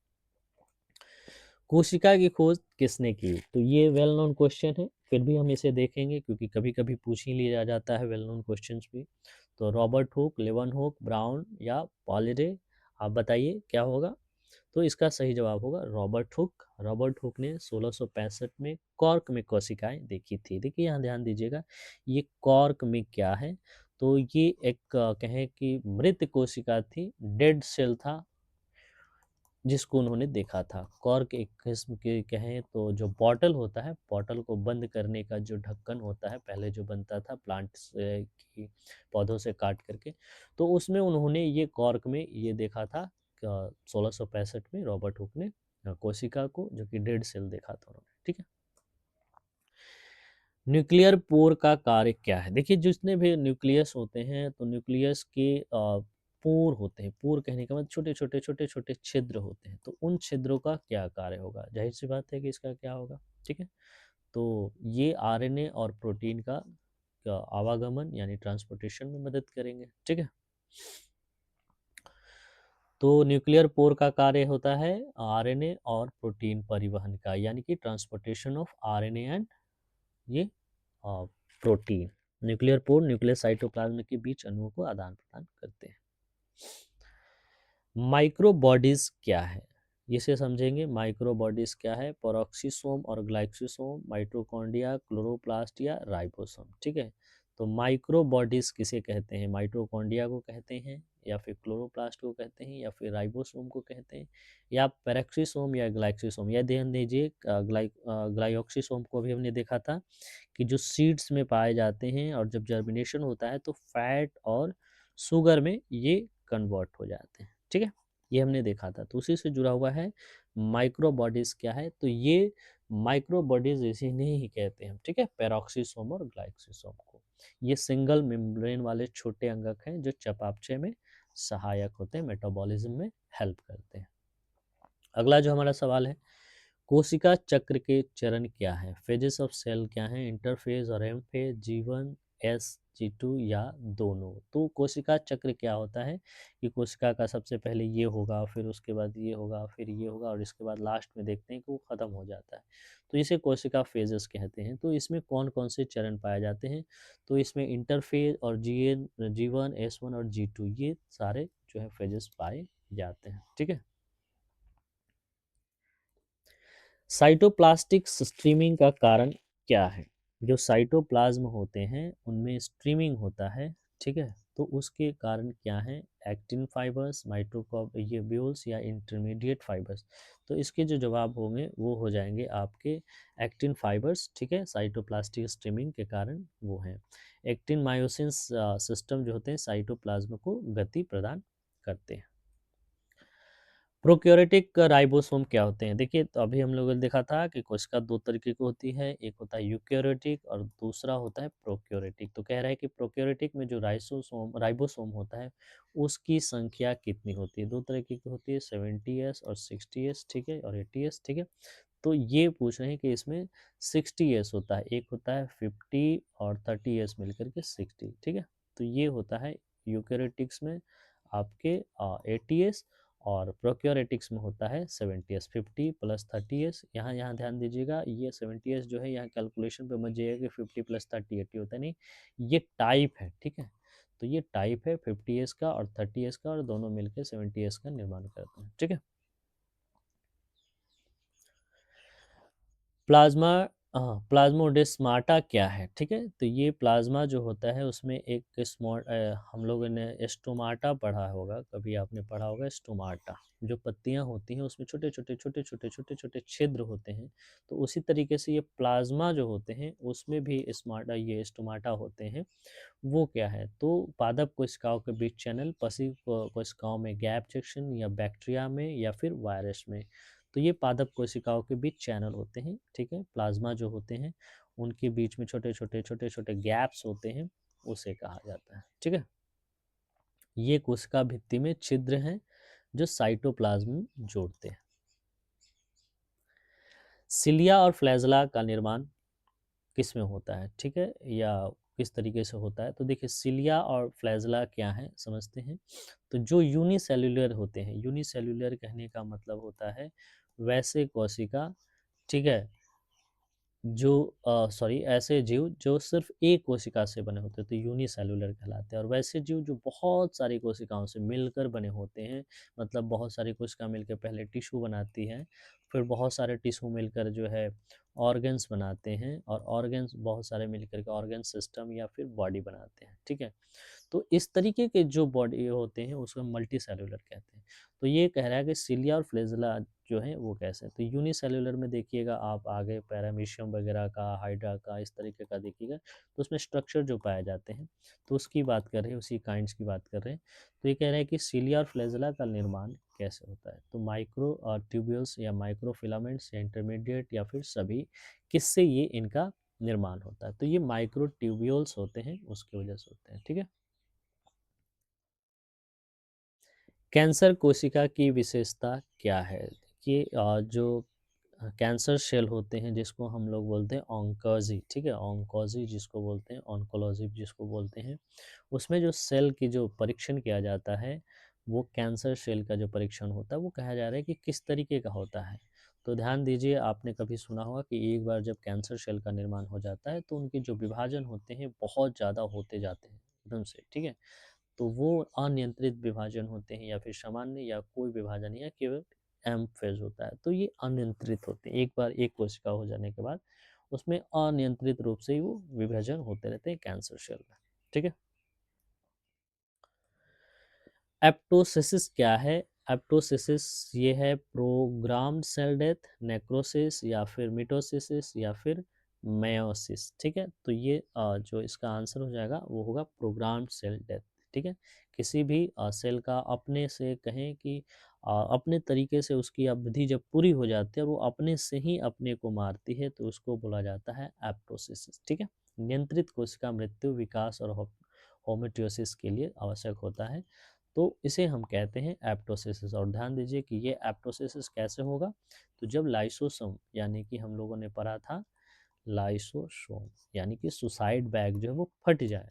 कोशिका की खोज किसने की? तो ये वेल नोन क्वेश्चन है, फिर भी हम इसे देखेंगे क्योंकि कभी कभी पूछ ही लिया जाता है वेल नोन क्वेश्चंस भी। तो रॉबर्ट हुक, लेवन हुक, ब्राउन या पॉलिडे, आप बताइए क्या होगा? तो इसका सही जवाब होगा रॉबर्ट हुक। रॉबर्ट हुक ने 1665 में कॉर्क में कोशिकाएं देखी थी। देखिए यहाँ ध्यान दीजिएगा, ये कॉर्क में क्या है, तो ये एक कहें कि मृत कोशिका थी, डेड सेल था जिसको उन्होंने देखा था। कॉर्क एक किस्म के कहें तो जो बॉटल होता है, बॉटल को बंद करने का जो ढक्कन होता है, पहले जो बनता था प्लांट से की पौधों से काट करके, तो उसमें उन्होंने ये कॉर्क में ये देखा था। 1665 में रॉबर्ट हुक ने कोशिका को, जो कि डेड सेल देखा था उन्होंने। ठीक है, न्यूक्लियर पोर का कार्य क्या है? देखिए जितने भी न्यूक्लियस होते हैं तो न्यूक्लियस के पोर होते हैं। पोर कहने का मतलब छोटे छोटे छिद्र होते हैं, तो उन छिद्रों का क्या कार्य होगा? जाहिर सी बात है कि इसका क्या होगा। ठीक है, तो ये आरएनए और प्रोटीन का आवागमन यानी ट्रांसपोर्टेशन में मदद करेंगे। ठीक है, तो न्यूक्लियर पोर का कार्य होता है आरएनए और प्रोटीन परिवहन का, यानी कि ट्रांसपोर्टेशन ऑफ आरएनए एंड ये protein. Nuclear pore nucleus cytoplasm के बीच अणुओं को आदान प्रदान करते हैं। माइक्रोबॉडीज क्या है, इसे समझेंगे। माइक्रोबॉडीज क्या है? पेरोक्सीसोम और ग्लाइक्सोसोम, माइटोकॉन्ड्रिया, क्लोरोप्लास्ट या राइबोसोम। ठीक है, तो माइक्रोबॉडीज किसे कहते हैं? माइटोकॉन्ड्रिया को कहते हैं, या फिर क्लोरोप्लास्ट को कहते हैं, या फिर राइबोसोम को कहते हैं, या पेरोक्सीसोम या ग्लाइक्सोसोम। यह ध्यान दीजिए, ग्लाइऑक्सीसोम को भी हमने देखा था कि जो सीड्स में पाए जाते हैं और जब जर्मिनेशन होता है तो फैट और शुगर में ये कन्वर्ट हो जाते हैं। ठीक है, ये हमने देखा था, तो उसी से जुड़ा हुआ है माइक्रोबॉडीज क्या है, तो ये माइक्रोबॉडीज इसी नहीं ही कहते हैं। ठीक है, पेरोक्सीसोम और ग्लाइक्सोसोम को। ये सिंगल मेम्ब्रेन वाले छोटे अंगक हैं जो चयापचय में सहायक होते हैं, मेटाबॉलिज्म में हेल्प करते हैं। अगला जो हमारा सवाल है, कोशिका चक्र के चरण क्या है? फेजेस ऑफ सेल क्या है? इंटरफेज और M phase, G1, S, G2 या दोनों? तो कोशिका चक्र क्या होता है कि कोशिका का सबसे पहले ये होगा, फिर उसके बाद ये होगा, फिर ये होगा और इसके बाद लास्ट में देखते हैं कि वो ख़त्म हो जाता है, तो इसे कोशिका फेजेस कहते हैं। तो इसमें कौन कौन से चरण पाए जाते हैं? तो इसमें इंटरफेज और G1, S1 और G2 ये सारे जो है फेजेस पाए जाते हैं। ठीक है, साइटोप्लास्टिक स्ट्रीमिंग का कारण क्या है? जो साइटोप्लाज्म होते हैं उनमें स्ट्रीमिंग होता है। ठीक है, तो उसके कारण क्या है, एक्टिन फाइबर्स, माइक्रोट्यूब्यूल्स या इंटरमीडिएट फाइबर्स। तो इसके जो जवाब होंगे वो हो जाएंगे आपके एक्टिन फाइबर्स, ठीक है, साइटोप्लास्टिक स्ट्रीमिंग के कारण वो हैं। एक्टिन मायोसिन सिस्टम जो होते हैं साइटोप्लाज्म को गति प्रदान करते हैं। प्रोक्योरेटिक राइबोसोम क्या होते हैं? देखिए, तो अभी हम लोगों ने देखा था कि कोशिका दो तरीके की होती है, एक होता है यूकेरियोटिक और दूसरा होता है प्रोक्योरेटिक। तो कह रहा है कि प्रोक्योरेटिक में जो राइबोसोम होता है उसकी संख्या कितनी होती है? दो तरीके की होती है, 70s और 60s, ठीक है, और 80s, ठीक है। तो ये पूछ रहे हैं कि इसमें 60s होता है, एक होता है 50 और 30s मिलकर के 60, ठीक है। तो ये होता है यूकेरियोटिक्स में आपके 80s, और प्रोक्योरेटिक्स में होता है 70s। 50 प्लस 30s, यहाँ यहाँ ध्यान दीजिएगा, ये 70s जो है यहाँ कैलकुलेशन पे मत जाइएगा कि 50 प्लस 30 80 होता है, नहीं, ये टाइप है, ठीक है। तो ये टाइप है 50s का और 30s का, और दोनों मिलकर 70s का निर्माण करते हैं, ठीक है। प्लाज्मा, हाँ, प्लाज्मोडेस्माटा क्या है, ठीक है। तो ये प्लाज्मा जो होता है उसमें एक हम लोगों ने स्टोमाटा पढ़ा होगा, कभी आपने पढ़ा होगा स्टोमाटा, जो पत्तियां होती हैं उसमें छोटे छोटे छोटे छोटे छोटे छोटे छिद्र होते हैं। तो उसी तरीके से ये प्लाज्मा जो होते हैं उसमें भी ये स्टोमाटा होते हैं। वो क्या है, तो पादप कोशिकाओं के बीच चैनल, पसी कोशिकाओं में गैप जंक्शन, या बैक्टीरिया में, या फिर वायरस में। तो ये पादप कोशिकाओं के बीच चैनल होते हैं, ठीक है। प्लाज्मा जो होते हैं उनके बीच में छोटे छोटे छोटे छोटे गैप्स होते हैं, उसे कहा जाता है, ठीक है। ये कोशिका भित्ति में छिद्र हैं जो साइटोप्लाज्म जोड़ते हैं। सिलिया और फ्लैजला का निर्माण किस में होता है, ठीक है, या किस तरीके से होता है? तो देखिए, सिलिया और फ्लैजला क्या है समझते हैं। तो जो यूनिसेल्युलर होते हैं, यूनिसेल्युलर कहने का मतलब होता है वैसे कोशिका, ठीक है, जो सॉरी ऐसे जीव जो सिर्फ एक कोशिका से बने होते हैं तो यूनिसेल्युलर कहलाते हैं। और वैसे जीव जो बहुत सारी कोशिकाओं से मिलकर बने होते हैं, मतलब बहुत सारी कोशिका मिलकर पहले टिश्यू बनाती हैं, फिर बहुत सारे टिश्यू मिलकर जो है ऑर्गन्स बनाते हैं, और ऑर्गन्स बहुत सारे मिलकर के ऑर्गन सिस्टम या फिर बॉडी बनाते हैं, ठीक है। तो इस तरीके के जो बॉडी होते हैं उसको मल्टी सेलुलर कहते हैं। तो ये कह रहा है कि सिलिया और फ्लैजेला जो है वो कैसे हैं। तो यूनिसेल्युलर में देखिएगा आप आगे पैरामीशियम वगैरह का, हाइड्रा का, इस तरीके का देखिएगा, तो उसमें स्ट्रक्चर जो पाए जाते हैं तो उसकी बात कर रहे हैं, उसी काइंड्स की बात कर रहे हैं। तो ये कह रहे हैं कि सिलिया और फ्लैजेला का निर्माण कैसे होता है। तो माइक्रो ट्यूब्यूल्स या माइक्रो फिलामेंट्स या इंटरमीडिएट या फिर सभी, किससे ये इनका निर्माण होता है? तो ये माइक्रो ट्यूब्यूल्स होते हैं, उसकी वजह से होते हैं, ठीक है। कैंसर कोशिका की विशेषता क्या है? कि जो कैंसर सेल होते हैं जिसको हम लोग बोलते हैं ऑन्कोजी, ठीक है, ऑन्कोजी जिसको बोलते हैं, ऑन्कोलॉजी जिसको बोलते हैं, उसमें जो सेल की जो परीक्षण किया जाता है वो कैंसर सेल का जो परीक्षण होता है वो कहा जा रहा है कि किस तरीके का होता है। तो ध्यान दीजिए, आपने कभी सुना होगा कि एक बार जब कैंसर सेल का निर्माण हो जाता है तो उनके जो विभाजन होते हैं बहुत ज़्यादा होते जाते हैं एकदम से, ठीक है। तो वो अनियंत्रित विभाजन होते हैं या फिर सामान्य या कोई विभाजन नहीं है, केवल एम फेज होता है। तो ये अनियंत्रित होते हैं, एक बार एक कोशिका हो जाने के बाद उसमें अनियंत्रित रूप से ही वो विभाजन होते रहते हैं कैंसर सेल में, ठीक है। एप्टोसिस क्या है? एप्टोसिस ये है प्रोग्राम्ड सेल डेथ, नेक्रोसिस या फिर मिटोसिस या फिर मेयोसिस, ठीक है। तो ये जो इसका आंसर हो जाएगा वो होगा प्रोग्राम्ड सेल डेथ, ठीक है। किसी भी सेल का अपने से कहें कि अपने तरीके से उसकी अवधि जब पूरी हो जाती है और वो अपने से ही अपने को मारती है तो उसको बोला जाता है एप्टोसिस, ठीक है। नियंत्रित कोशिका मृत्यु, विकास और होमोटियोसिस के लिए आवश्यक होता है। तो इसे हम कहते हैं एप्टोसिस। और ध्यान दीजिए कि ये एप्टोसिस कैसे होगा, तो जब लाइसोसोम यानी कि हम लोगों ने पढ़ा था लाइसोसोम यानी कि सुसाइड बैग जो है वो फट जाए।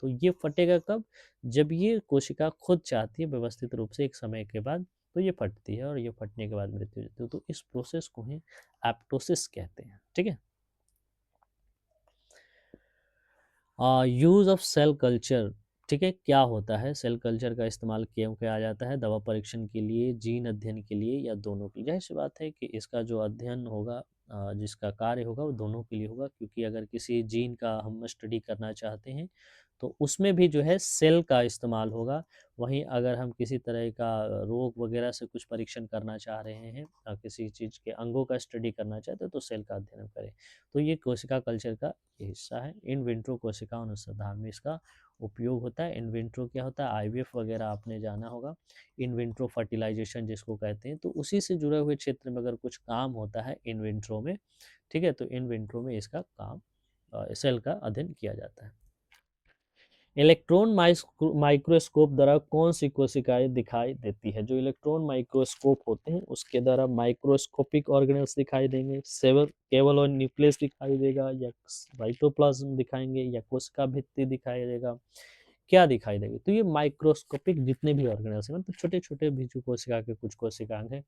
तो ये फटेगा कब? जब ये कोशिका खुद चाहती है व्यवस्थित रूप से एक समय के बाद, तो ये फटती है और ये फटने के बाद मृत्यु हो जाती है। तो इस प्रोसेस को ही एप्टोसिस कहते हैं, ठीक है। यूज़ ऑफ सेल कल्चर, ठीक है, क्या होता है? सेल कल्चर का इस्तेमाल क्यों किया जाता है? दवा परीक्षण के लिए, जीन अध्ययन के लिए, या दोनों के लिए? जाहिर सी बात है कि इसका जो अध्ययन होगा, जिसका कार्य होगा वो दोनों के लिए होगा, क्योंकि अगर किसी जीन का हम स्टडी करना चाहते हैं तो उसमें भी जो है सेल का इस्तेमाल होगा। वहीं अगर हम किसी तरह का रोग वगैरह से कुछ परीक्षण करना चाह रहे हैं, किसी चीज़ के अंगों का स्टडी करना चाहते हैं, तो सेल का अध्ययन करें। तो ये कोशिका कल्चर का ये हिस्सा है। इन विट्रो कोशिका अनुसंधान में इसका उपयोग होता है। इन विट्रो क्या होता है, आईवीएफ वगैरह आपने जाना होगा, इन विट्रो फर्टिलाइजेशन जिसको कहते हैं। तो उसी से जुड़े हुए क्षेत्र में अगर कुछ काम होता है इन विट्रो में, ठीक है, तो इन विट्रो में इसका काम सेल का अध्ययन किया जाता है। इलेक्ट्रॉन माइक्रोस्कोप द्वारा कौन सी कोशिकाएं दिखाई देती है? जो इलेक्ट्रॉन माइक्रोस्कोप होते हैं उसके द्वारा माइक्रोस्कोपिक ऑर्गेनेल्स दिखाई देंगे, सेवल केवल और न्यूक्लियस दिखाई देगा, या साइटोप्लाज्म दिखाएंगे, या कोशिका भित्ति दिखाई देगा, क्या दिखाई देगी? तो ये माइक्रोस्कोपिक जितने भी ऑर्गेनेल्स हैं, मतलब छोटे छोटे भी जो कोशिका के कुछ कोशिकांग हैं,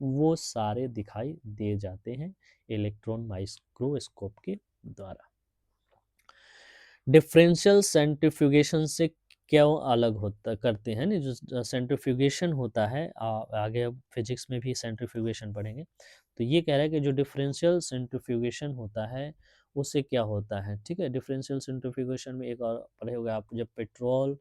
वो सारे दिखाई दे जाते हैं इलेक्ट्रॉन माइक्रोस्कोप के द्वारा। डिफरेंशियल सेंट्रीफ्यूगेशन से क्यों अलग होता करते हैं ना, जो सेंट्रीफ्यूगेशन होता है, आगे अब फिजिक्स में भी सेंट्रीफ्यूगेशन पढ़ेंगे। तो ये कह रहा है कि जो डिफरेंशियल सेंट्रीफ्यूगेशन होता है उससे क्या होता है, ठीक है। डिफरेंशियल सेंट्रीफ्यूगेशन में एक और पढ़े होंगे आप, जब पेट्रोल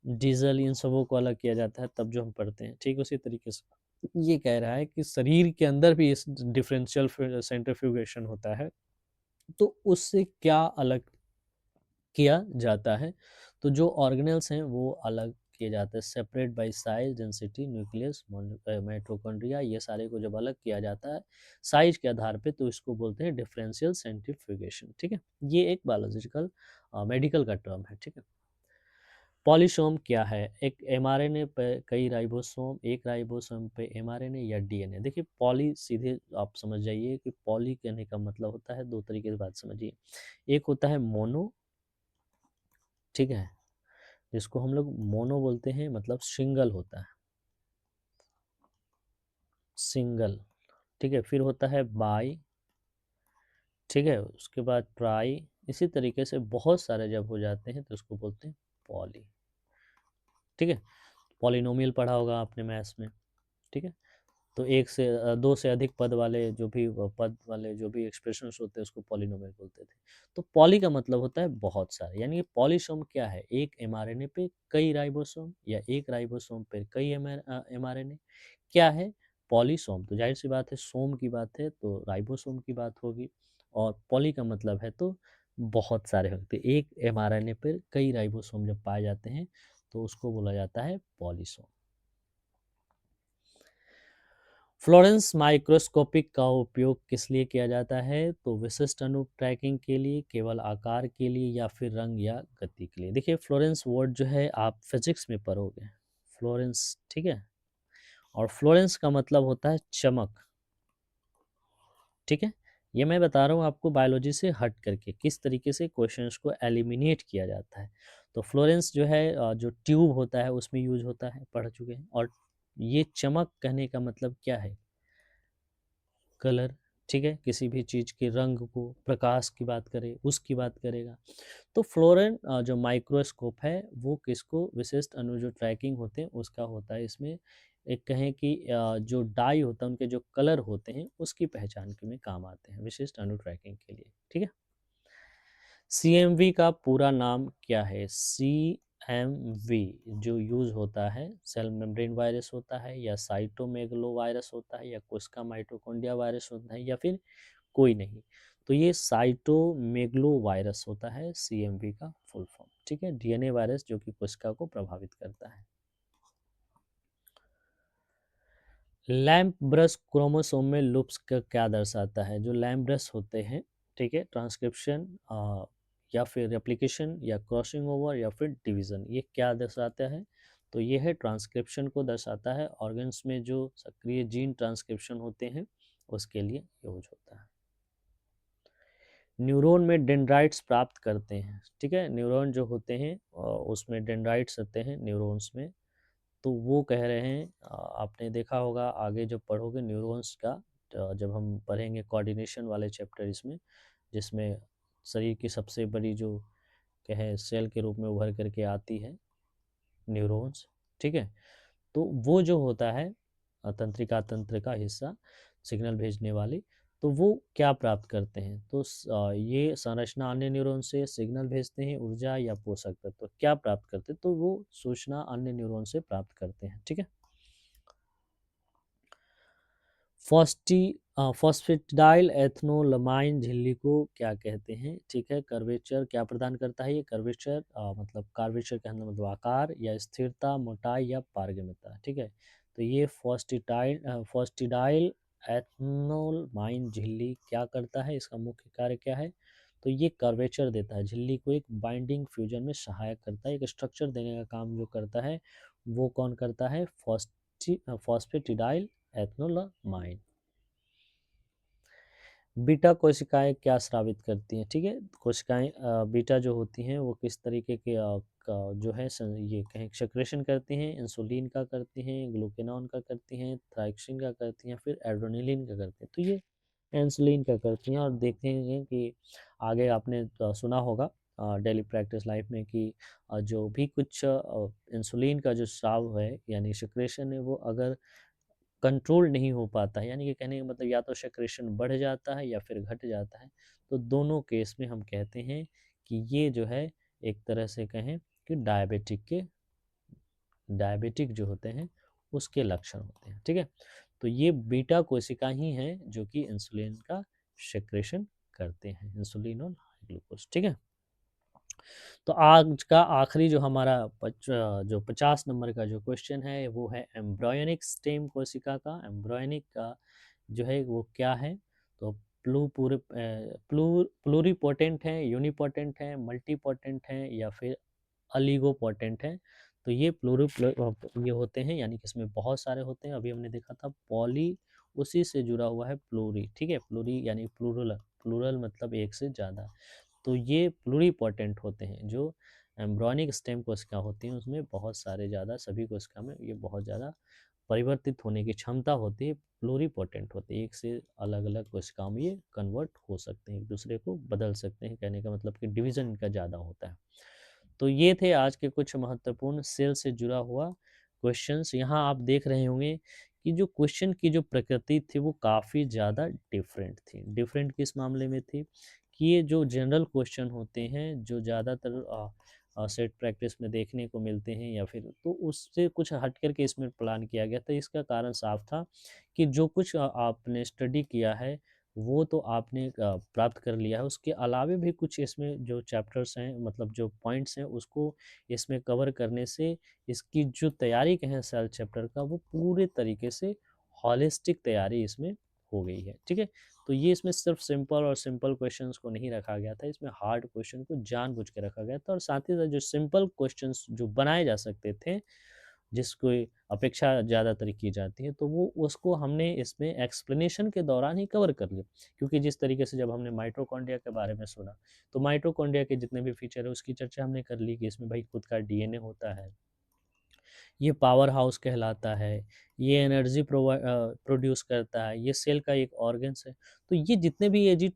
डीजल इन सबों को अलग किया जाता है तब जो हम पढ़ते हैं, ठीक उसी तरीके से ये कह रहा है कि शरीर के अंदर भी इस डिफरेंशियल सेंट्रीफ्यूगेशन होता है, तो उससे क्या अलग किया जाता है। तो जो ऑर्गेनेल्स हैं वो अलग किए जाते हैं, separate by size, density, nucleus, mitochondria, ये सारे को जब अलग किया जाता है साइज के आधार पे, तो इसको बोलते हैं डिफरेंशियल सेंट्रीफ्यूगेशन, ठीक है। ये एक बायोलॉजिकल मेडिकल का टर्म है, ठीक है। पॉलीसोम क्या है? एक एमआरएनए पे कई राइबोसोम, एक राइबोसोम पे एमआरएनए या डीएनए। देखिए पॉली सीधे आप समझ जाइए कि पॉली कहने का मतलब होता है, दो तरीके से बात समझिए। एक होता है मोनो, ठीक है, जिसको हम लोग मोनो बोलते हैं, मतलब सिंगल होता है, सिंगल, ठीक है। फिर होता है बाई, ठीक है, उसके बाद ट्राई, इसी तरीके से बहुत सारे जब हो जाते हैं तो उसको बोलते हैं पॉली, ठीक है। पॉलिनोमियल पढ़ा होगा आपने मैथ्स में, ठीक है। तो एक से दो से अधिक पद वाले जो भी पद वाले जो भी एक्सप्रेशंस होते हैं उसको पॉलिनोमियल बोलते थे। तो पॉली का मतलब होता है बहुत सारे, यानी कि पॉलीसोम क्या है, एक एमआरएनए पे कई राइबोसोम, या एक राइबोसोम पे कई एमआरएनए, क्या है पॉलीसोम। तो जाहिर सी बात है, सोम की बात है तो राइबोसोम की बात होगी, और पॉली का मतलब है तो बहुत सारे होते हैं। एक एमआरएनए पर कई राइबोसोम जब पाए जाते हैं तो उसको बोला जाता है पॉलीसोम। फ्लोरेंस माइक्रोस्कोपिक का उपयोग किस लिए किया जाता है? तो विशिष्ट अणु ट्रैकिंग के लिए, केवल आकार के लिए, या फिर रंग या गति के लिए। देखिए फ्लोरेंस वर्ड जो है आप फिजिक्स में पढ़ोगे, फ्लोरेंस, ठीक है। और फ्लोरेंस का मतलब होता है चमक, ठीक है। ये मैं बता रहा हूँ आपको बायोलॉजी से हट करके किस तरीके से क्वेश्चंस को एलिमिनेट किया जाता है। तो फ्लोरेंस जो है जो ट्यूब होता है उसमें यूज होता है, पढ़ चुके हैं। और ये चमक कहने का मतलब क्या है, कलर, ठीक है, किसी भी चीज़ के रंग को, प्रकाश की बात करें उसकी बात करेगा। तो फ्लोरेन जो माइक्रोस्कोप है वो किसको, विशिष्ट अणु जो ट्रैकिंग होते हैं उसका होता है। इसमें एक कहें कि जो डाई होता है उनके जो कलर होते हैं उसकी पहचान के में काम आते हैं विशिष्ट अणु ट्रैकिंग के लिए, ठीक है। सीएमवी का पूरा नाम क्या है? सीएमवी जो यूज होता है, सेल मेम्ब्रेन वायरस होता है, या साइटोमेगलो वायरस होता है, या कोशिका माइटोकॉन्ड्रिया वायरस होता है, या फिर कोई नहीं। तो ये साइटोमेगलो वायरस होता है सीएमवी का फुल फॉर्म, ठीक है। डीएनए वायरस जो कि कोशिका को प्रभावित करता है। लैम्प ब्रश क्रोमोसोम में लूप्स का क्या दर्शाता है? जो लैम्प ब्रश होते हैं, ठीक है, ट्रांसक्रिप्शन या फिर रेप्लिकेशन, या क्रॉसिंग ओवर, या फिर डिवीजन, ये क्या दर्शाता है? तो ये है ट्रांसक्रिप्शन को दर्शाता है। ऑर्गन्स में जो सक्रिय जीन ट्रांसक्रिप्शन होते हैं उसके लिए यूज होता है। न्यूरॉन में डेंड्राइट्स प्राप्त करते हैं, ठीक है। न्यूरॉन जो होते हैं उसमें डेंड्राइट्स होते हैं न्यूरॉन्स में। तो वो कह रहे हैं आपने देखा होगा आगे जब पढ़ोगे न्यूरॉन्स का, जब हम पढ़ेंगे कोऑर्डिनेशन वाले चैप्टर इसमें, जिसमें शरीर की सबसे बड़ी जो कहें सेल के रूप में उभर करके आती है न्यूरॉन्स, ठीक है। तो वो जो होता है तंत्रिका तंत्र का हिस्सा, सिग्नल भेजने वाली, तो वो क्या प्राप्त करते हैं? तो ये संरचना अन्य न्यूरॉन से सिग्नल भेजते हैं, ऊर्जा या पोषक तत्व क्या प्राप्त करते हैं? तो वो सूचना अन्य न्यूरॉन से प्राप्त करते हैं, ठीक है। फॉस्टी फॉस्फेटिडाइल एथनोलमाइन झिल्ली को क्या कहते हैं? ठीक है, कर्वेचर क्या प्रदान करता है? ये कर्वेचर मतलब कर्वेचर कहने का मतलब आकार या स्थिरता, मोटाई या पारगम्यता, ठीक है। तो ये फॉस्टिडाइल एथनोलमाइन झिल्ली क्या करता है? इसका मुख्य कार्य क्या है? तो ये कर्वेचर देता है, झिल्ली को एक बाइंडिंग फ्यूजन में सहायक करता है, एक स्ट्रक्चर देने का काम जो करता है वो कौन करता है? फॉस्फेटिडाइल एथनोलमाइन। बीटा कोशिकाएं क्या स्रावित करती हैं? ठीक है, कोशिकाएं बीटा जो होती हैं वो किस तरीके के जो है ये कहें सेक्रेशन करती हैं, इंसुलिन का करती हैं, ग्लूकेनॉन का करती हैं, थायरोक्सिन का करती हैं, फिर एड्रेनलिन का करती हैं। तो ये इंसुलिन का करती हैं। और देखेंगे कि आगे आपने सुना होगा डेली प्रैक्टिस लाइफ में कि जो भी कुछ इंसुलिन का जो स्राव है यानी सेक्रेशन है वो अगर कंट्रोल नहीं हो पाता है, यानी कि कहने का मतलब या तो सेक्रेशन बढ़ जाता है या फिर घट जाता है। तो दोनों केस में हम कहते हैं कि ये जो है एक तरह से कहें कि डायबिटिक जो होते हैं उसके लक्षण होते हैं, ठीक है। तो ये बीटा कोशिका ही हैं जो कि इंसुलिन का सेक्रेशन करते हैं, इंसुलिन और ग्लूकोज, ठीक है। तो आज का आखिरी जो हमारा जो 50 नंबर का जो क्वेश्चन है वो है एम्ब्रॉयनिक स्टेम कोशिका का। एम्ब्रॉयनिक का जो है वो क्या है? तो प्लूरिपोटेंट है, यूनिपोटेंट है, मल्टीपोटेंट है या फिर अलिगोपोटेंट है। तो ये ये होते हैं यानी कि इसमें बहुत सारे होते हैं। अभी हमने देखा था पॉली, उसी से जुड़ा हुआ है प्लूरी, ठीक है। प्लूरी यानी प्लूरल, प्लूरल मतलब एक से ज़्यादा। तो ये प्लूरीपोटेंट होते हैं। जो एम्ब्रॉयनिक स्टेम कोशिका होती हैं उसमें बहुत सारे ज़्यादा, सभी कोशिका में ये बहुत ज़्यादा परिवर्तित होने की क्षमता होती है, प्लूरीपोटेंट होती है। एक से अलग अलग कोशिकाओं में ये कन्वर्ट हो सकते हैं, एक दूसरे को बदल सकते हैं, कहने का मतलब कि डिवीजन इनका ज़्यादा होता है। तो ये थे आज के कुछ महत्वपूर्ण सेल से जुड़ा हुआ क्वेश्चंस। यहाँ आप देख रहे होंगे कि जो क्वेश्चन की जो प्रकृति थी वो काफ़ी ज़्यादा डिफरेंट थी। डिफरेंट किस मामले में थी कि ये जो जनरल क्वेश्चन होते हैं जो ज़्यादातर सेट प्रैक्टिस में देखने को मिलते हैं या फिर तो उससे कुछ हट करके इसमें प्लान किया गया था। इसका कारण साफ था कि जो कुछ आपने स्टडी किया है वो तो आपने प्राप्त कर लिया है, उसके अलावे भी कुछ इसमें जो चैप्टर्स हैं मतलब जो पॉइंट्स हैं उसको इसमें कवर करने से इसकी जो तैयारी कहें सेल चैप्टर का वो पूरे तरीके से हॉलिस्टिक तैयारी इसमें हो गई है, ठीक है। तो ये इसमें सिर्फ सिंपल और सिंपल क्वेश्चंस को नहीं रखा गया था, इसमें हार्ड क्वेश्चन को जानबूझ के रखा गया था और साथ ही साथ जो सिंपल क्वेश्चंस जो बनाए जा सकते थे जिसको अपेक्षा ज़्यादातर की जाती है, तो वो उसको हमने इसमें एक्सप्लेनेशन के दौरान ही कवर कर लिया। क्योंकि जिस तरीके से जब हमने माइटोकॉन्ड्रिया के बारे में सुना, तो माइटोकॉन्ड्रिया के जितने भी फीचर है उसकी चर्चा हमने कर ली कि इसमें भाई खुद का डीएनए होता है, ये पावर हाउस कहलाता है, ये एनर्जी प्रोड्यूस करता है, ये सेल का एक ऑर्गन्स है। तो ये जितने भी एजिट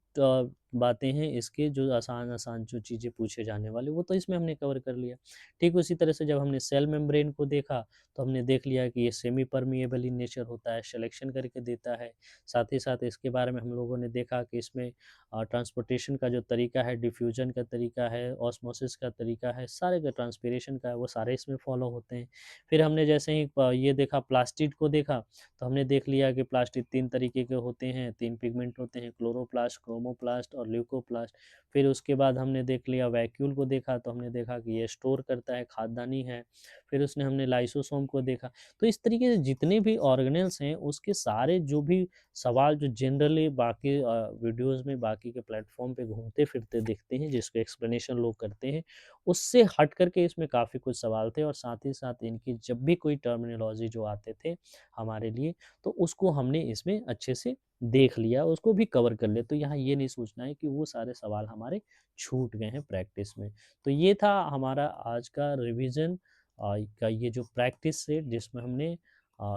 बातें हैं इसके जो आसान आसान जो चीज़ें पूछे जाने वाले वो तो इसमें हमने कवर कर लिया। ठीक उसी तरह से जब हमने सेल मेम्ब्रेन को देखा तो हमने देख लिया कि ये सेमी परमिएबल इन नेचर होता है, सिलेक्शन करके देता है। साथ ही साथ इसके बारे में हम लोगों ने देखा कि इसमें ट्रांसपोर्टेशन का जो तरीका है, डिफ्यूजन का तरीका है, ऑस्मोसिस का तरीका है, सारे का ट्रांसपीरेशन का है वो सारे इसमें फॉलो होते हैं। फिर हमने जैसे ही ये देखा प्लास्टिड को देखा तो हमने देख लिया कि प्लास्टिड 3 तरीके के होते हैं, 3 पिगमेंट होते हैं, क्लोरोप्लास्ट, क्रोमोप्लास्ट और ल्यूकोप्लास्ट। फिर उसके बाद हमने देख लिया वैक्यूल को देखा तो हमने देखा कि ये स्टोर करता है, खाद्यान्नी है। फिर उसने हमने लाइसोसोम को देखा। तो इस तरीके से जितने भी ऑर्गेनेल्स हैं उसके सारे जो भी सवाल जो जनरली बाकी वीडियोज़ में बाकी के प्लेटफ़ॉर्म पे घूमते-फिरते दिखते हैं जिसको एक्सप्लेनेशन लोग करते हैं, उससे हट करके इसमें काफ़ी कुछ सवाल थे और साथ ही साथ इनकी जब भी कोई टर्मिनोलॉजी जो आते थे हमारे लिए तो उसको हमने इसमें अच्छे से देख लिया, उसको भी कवर कर लिया। तो यहाँ ये नहीं सोचना है कि वो सारे सवाल हमारे छूट गए हैं प्रैक्टिस में। तो ये था हमारा आज का रिवीजन का ये जो प्रैक्टिस सेट जिसमें हमने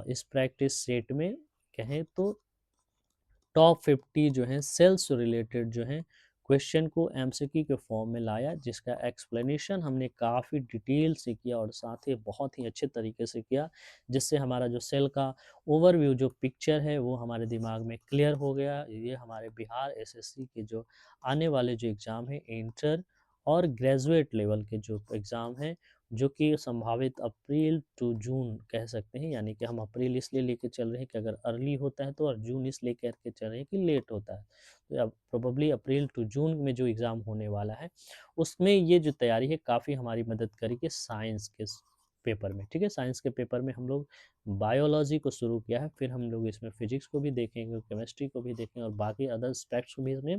इस प्रैक्टिस सेट में कहें तो टॉप 50 जो हैं सेल्स रिलेटेड जो हैं क्वेश्चन को एमसीक्यू के फॉर्म में लाया, जिसका एक्सप्लेनेशन हमने काफ़ी डिटेल से किया और साथ ही बहुत ही अच्छे तरीके से किया, जिससे हमारा जो सेल का ओवरव्यू जो पिक्चर है वो हमारे दिमाग में क्लियर हो गया। ये हमारे बिहार एसएससी के जो आने वाले जो एग्ज़ाम है, इंटर और ग्रेजुएट लेवल के जो एग्ज़ाम हैं, जो कि संभावित अप्रैल टू जून कह सकते हैं, यानी कि हम अप्रैल इसलिए लेके चल रहे हैं कि अगर अर्ली होता है तो, और जून इसलिए करके चल रहे हैं कि लेट होता है। तो अब प्रोबेबली अप्रैल टू जून में जो एग्ज़ाम होने वाला है, उसमें ये जो तैयारी है काफ़ी हमारी मदद करेगी साइंस के पेपर में, ठीक है? साइंस के पेपर में हम लोग बायोलॉजी को शुरू किया है, फिर हम लोग इसमें फिजिक्स को भी देखेंगे, केमिस्ट्री को भी देखेंगे और बाकी अदर एस्पेक्ट्स को भी इसमें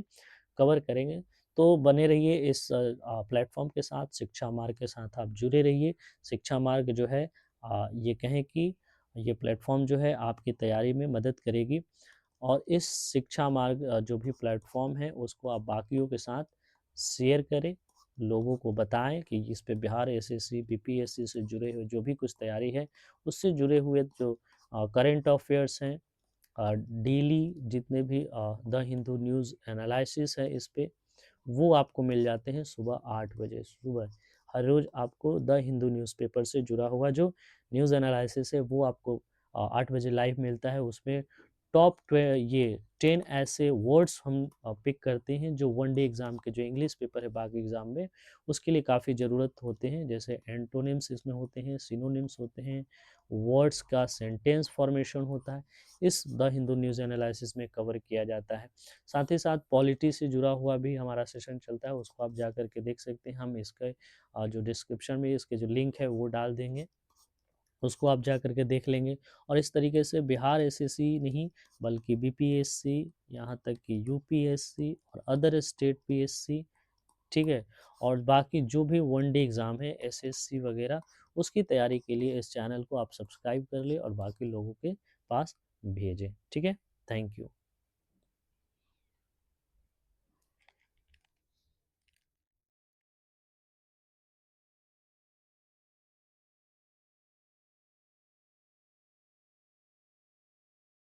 कवर करेंगे। तो बने रहिए इस प्लेटफॉर्म के साथ, शिक्षा मार्ग के साथ आप जुड़े रहिए। शिक्षा मार्ग जो है ये कहें कि ये प्लेटफॉर्म जो है आपकी तैयारी में मदद करेगी, और इस शिक्षा मार्ग जो भी प्लेटफॉर्म है उसको आप बाकियों के साथ शेयर करें, लोगों को बताएं कि इस पे बिहार एसएससी बीपीएससी से जुड़े हुए जो भी कुछ तैयारी है, उससे जुड़े हुए जो करंट अफेयर्स हैं, डेली जितने भी द हिंदू न्यूज़ एनालिसिस है इस पे, वो आपको मिल जाते हैं सुबह 8 बजे सुबह। हर रोज़ आपको द हिंदू न्यूज़पेपर से जुड़ा हुआ जो न्यूज़ एनालिसिस है वो आपको 8 बजे लाइव मिलता है। उसमें टॉप ये 10 ऐसे वर्ड्स हम पिक करते हैं जो वन डे एग्ज़ाम के जो इंग्लिश पेपर है बाकी एग्ज़ाम में, उसके लिए काफ़ी ज़रूरत होते हैं। जैसे एंटोनिम्स इसमें होते हैं, सिनोनिम्स होते हैं, वर्ड्स का सेंटेंस फॉर्मेशन होता है, इस द हिंदू न्यूज़ एनालिसिस में कवर किया जाता है। साथ ही साथ पॉलिटी से जुड़ा हुआ भी हमारा सेशन चलता है, उसको आप जा कर के देख सकते हैं। हम इसका जो डिस्क्रिप्शन में इसके जो लिंक है वो डाल देंगे, उसको आप जा कर के देख लेंगे। और इस तरीके से बिहार एसएससी नहीं बल्कि बीपीएससी, यहाँ तक कि यूपीएससी और अदर स्टेट पीएससी, ठीक है, और बाकी जो भी वन डे एग्ज़ाम है एसएससी वगैरह, उसकी तैयारी के लिए इस चैनल को आप सब्सक्राइब कर लें और बाकी लोगों के पास भेजें, ठीक है। Thank you.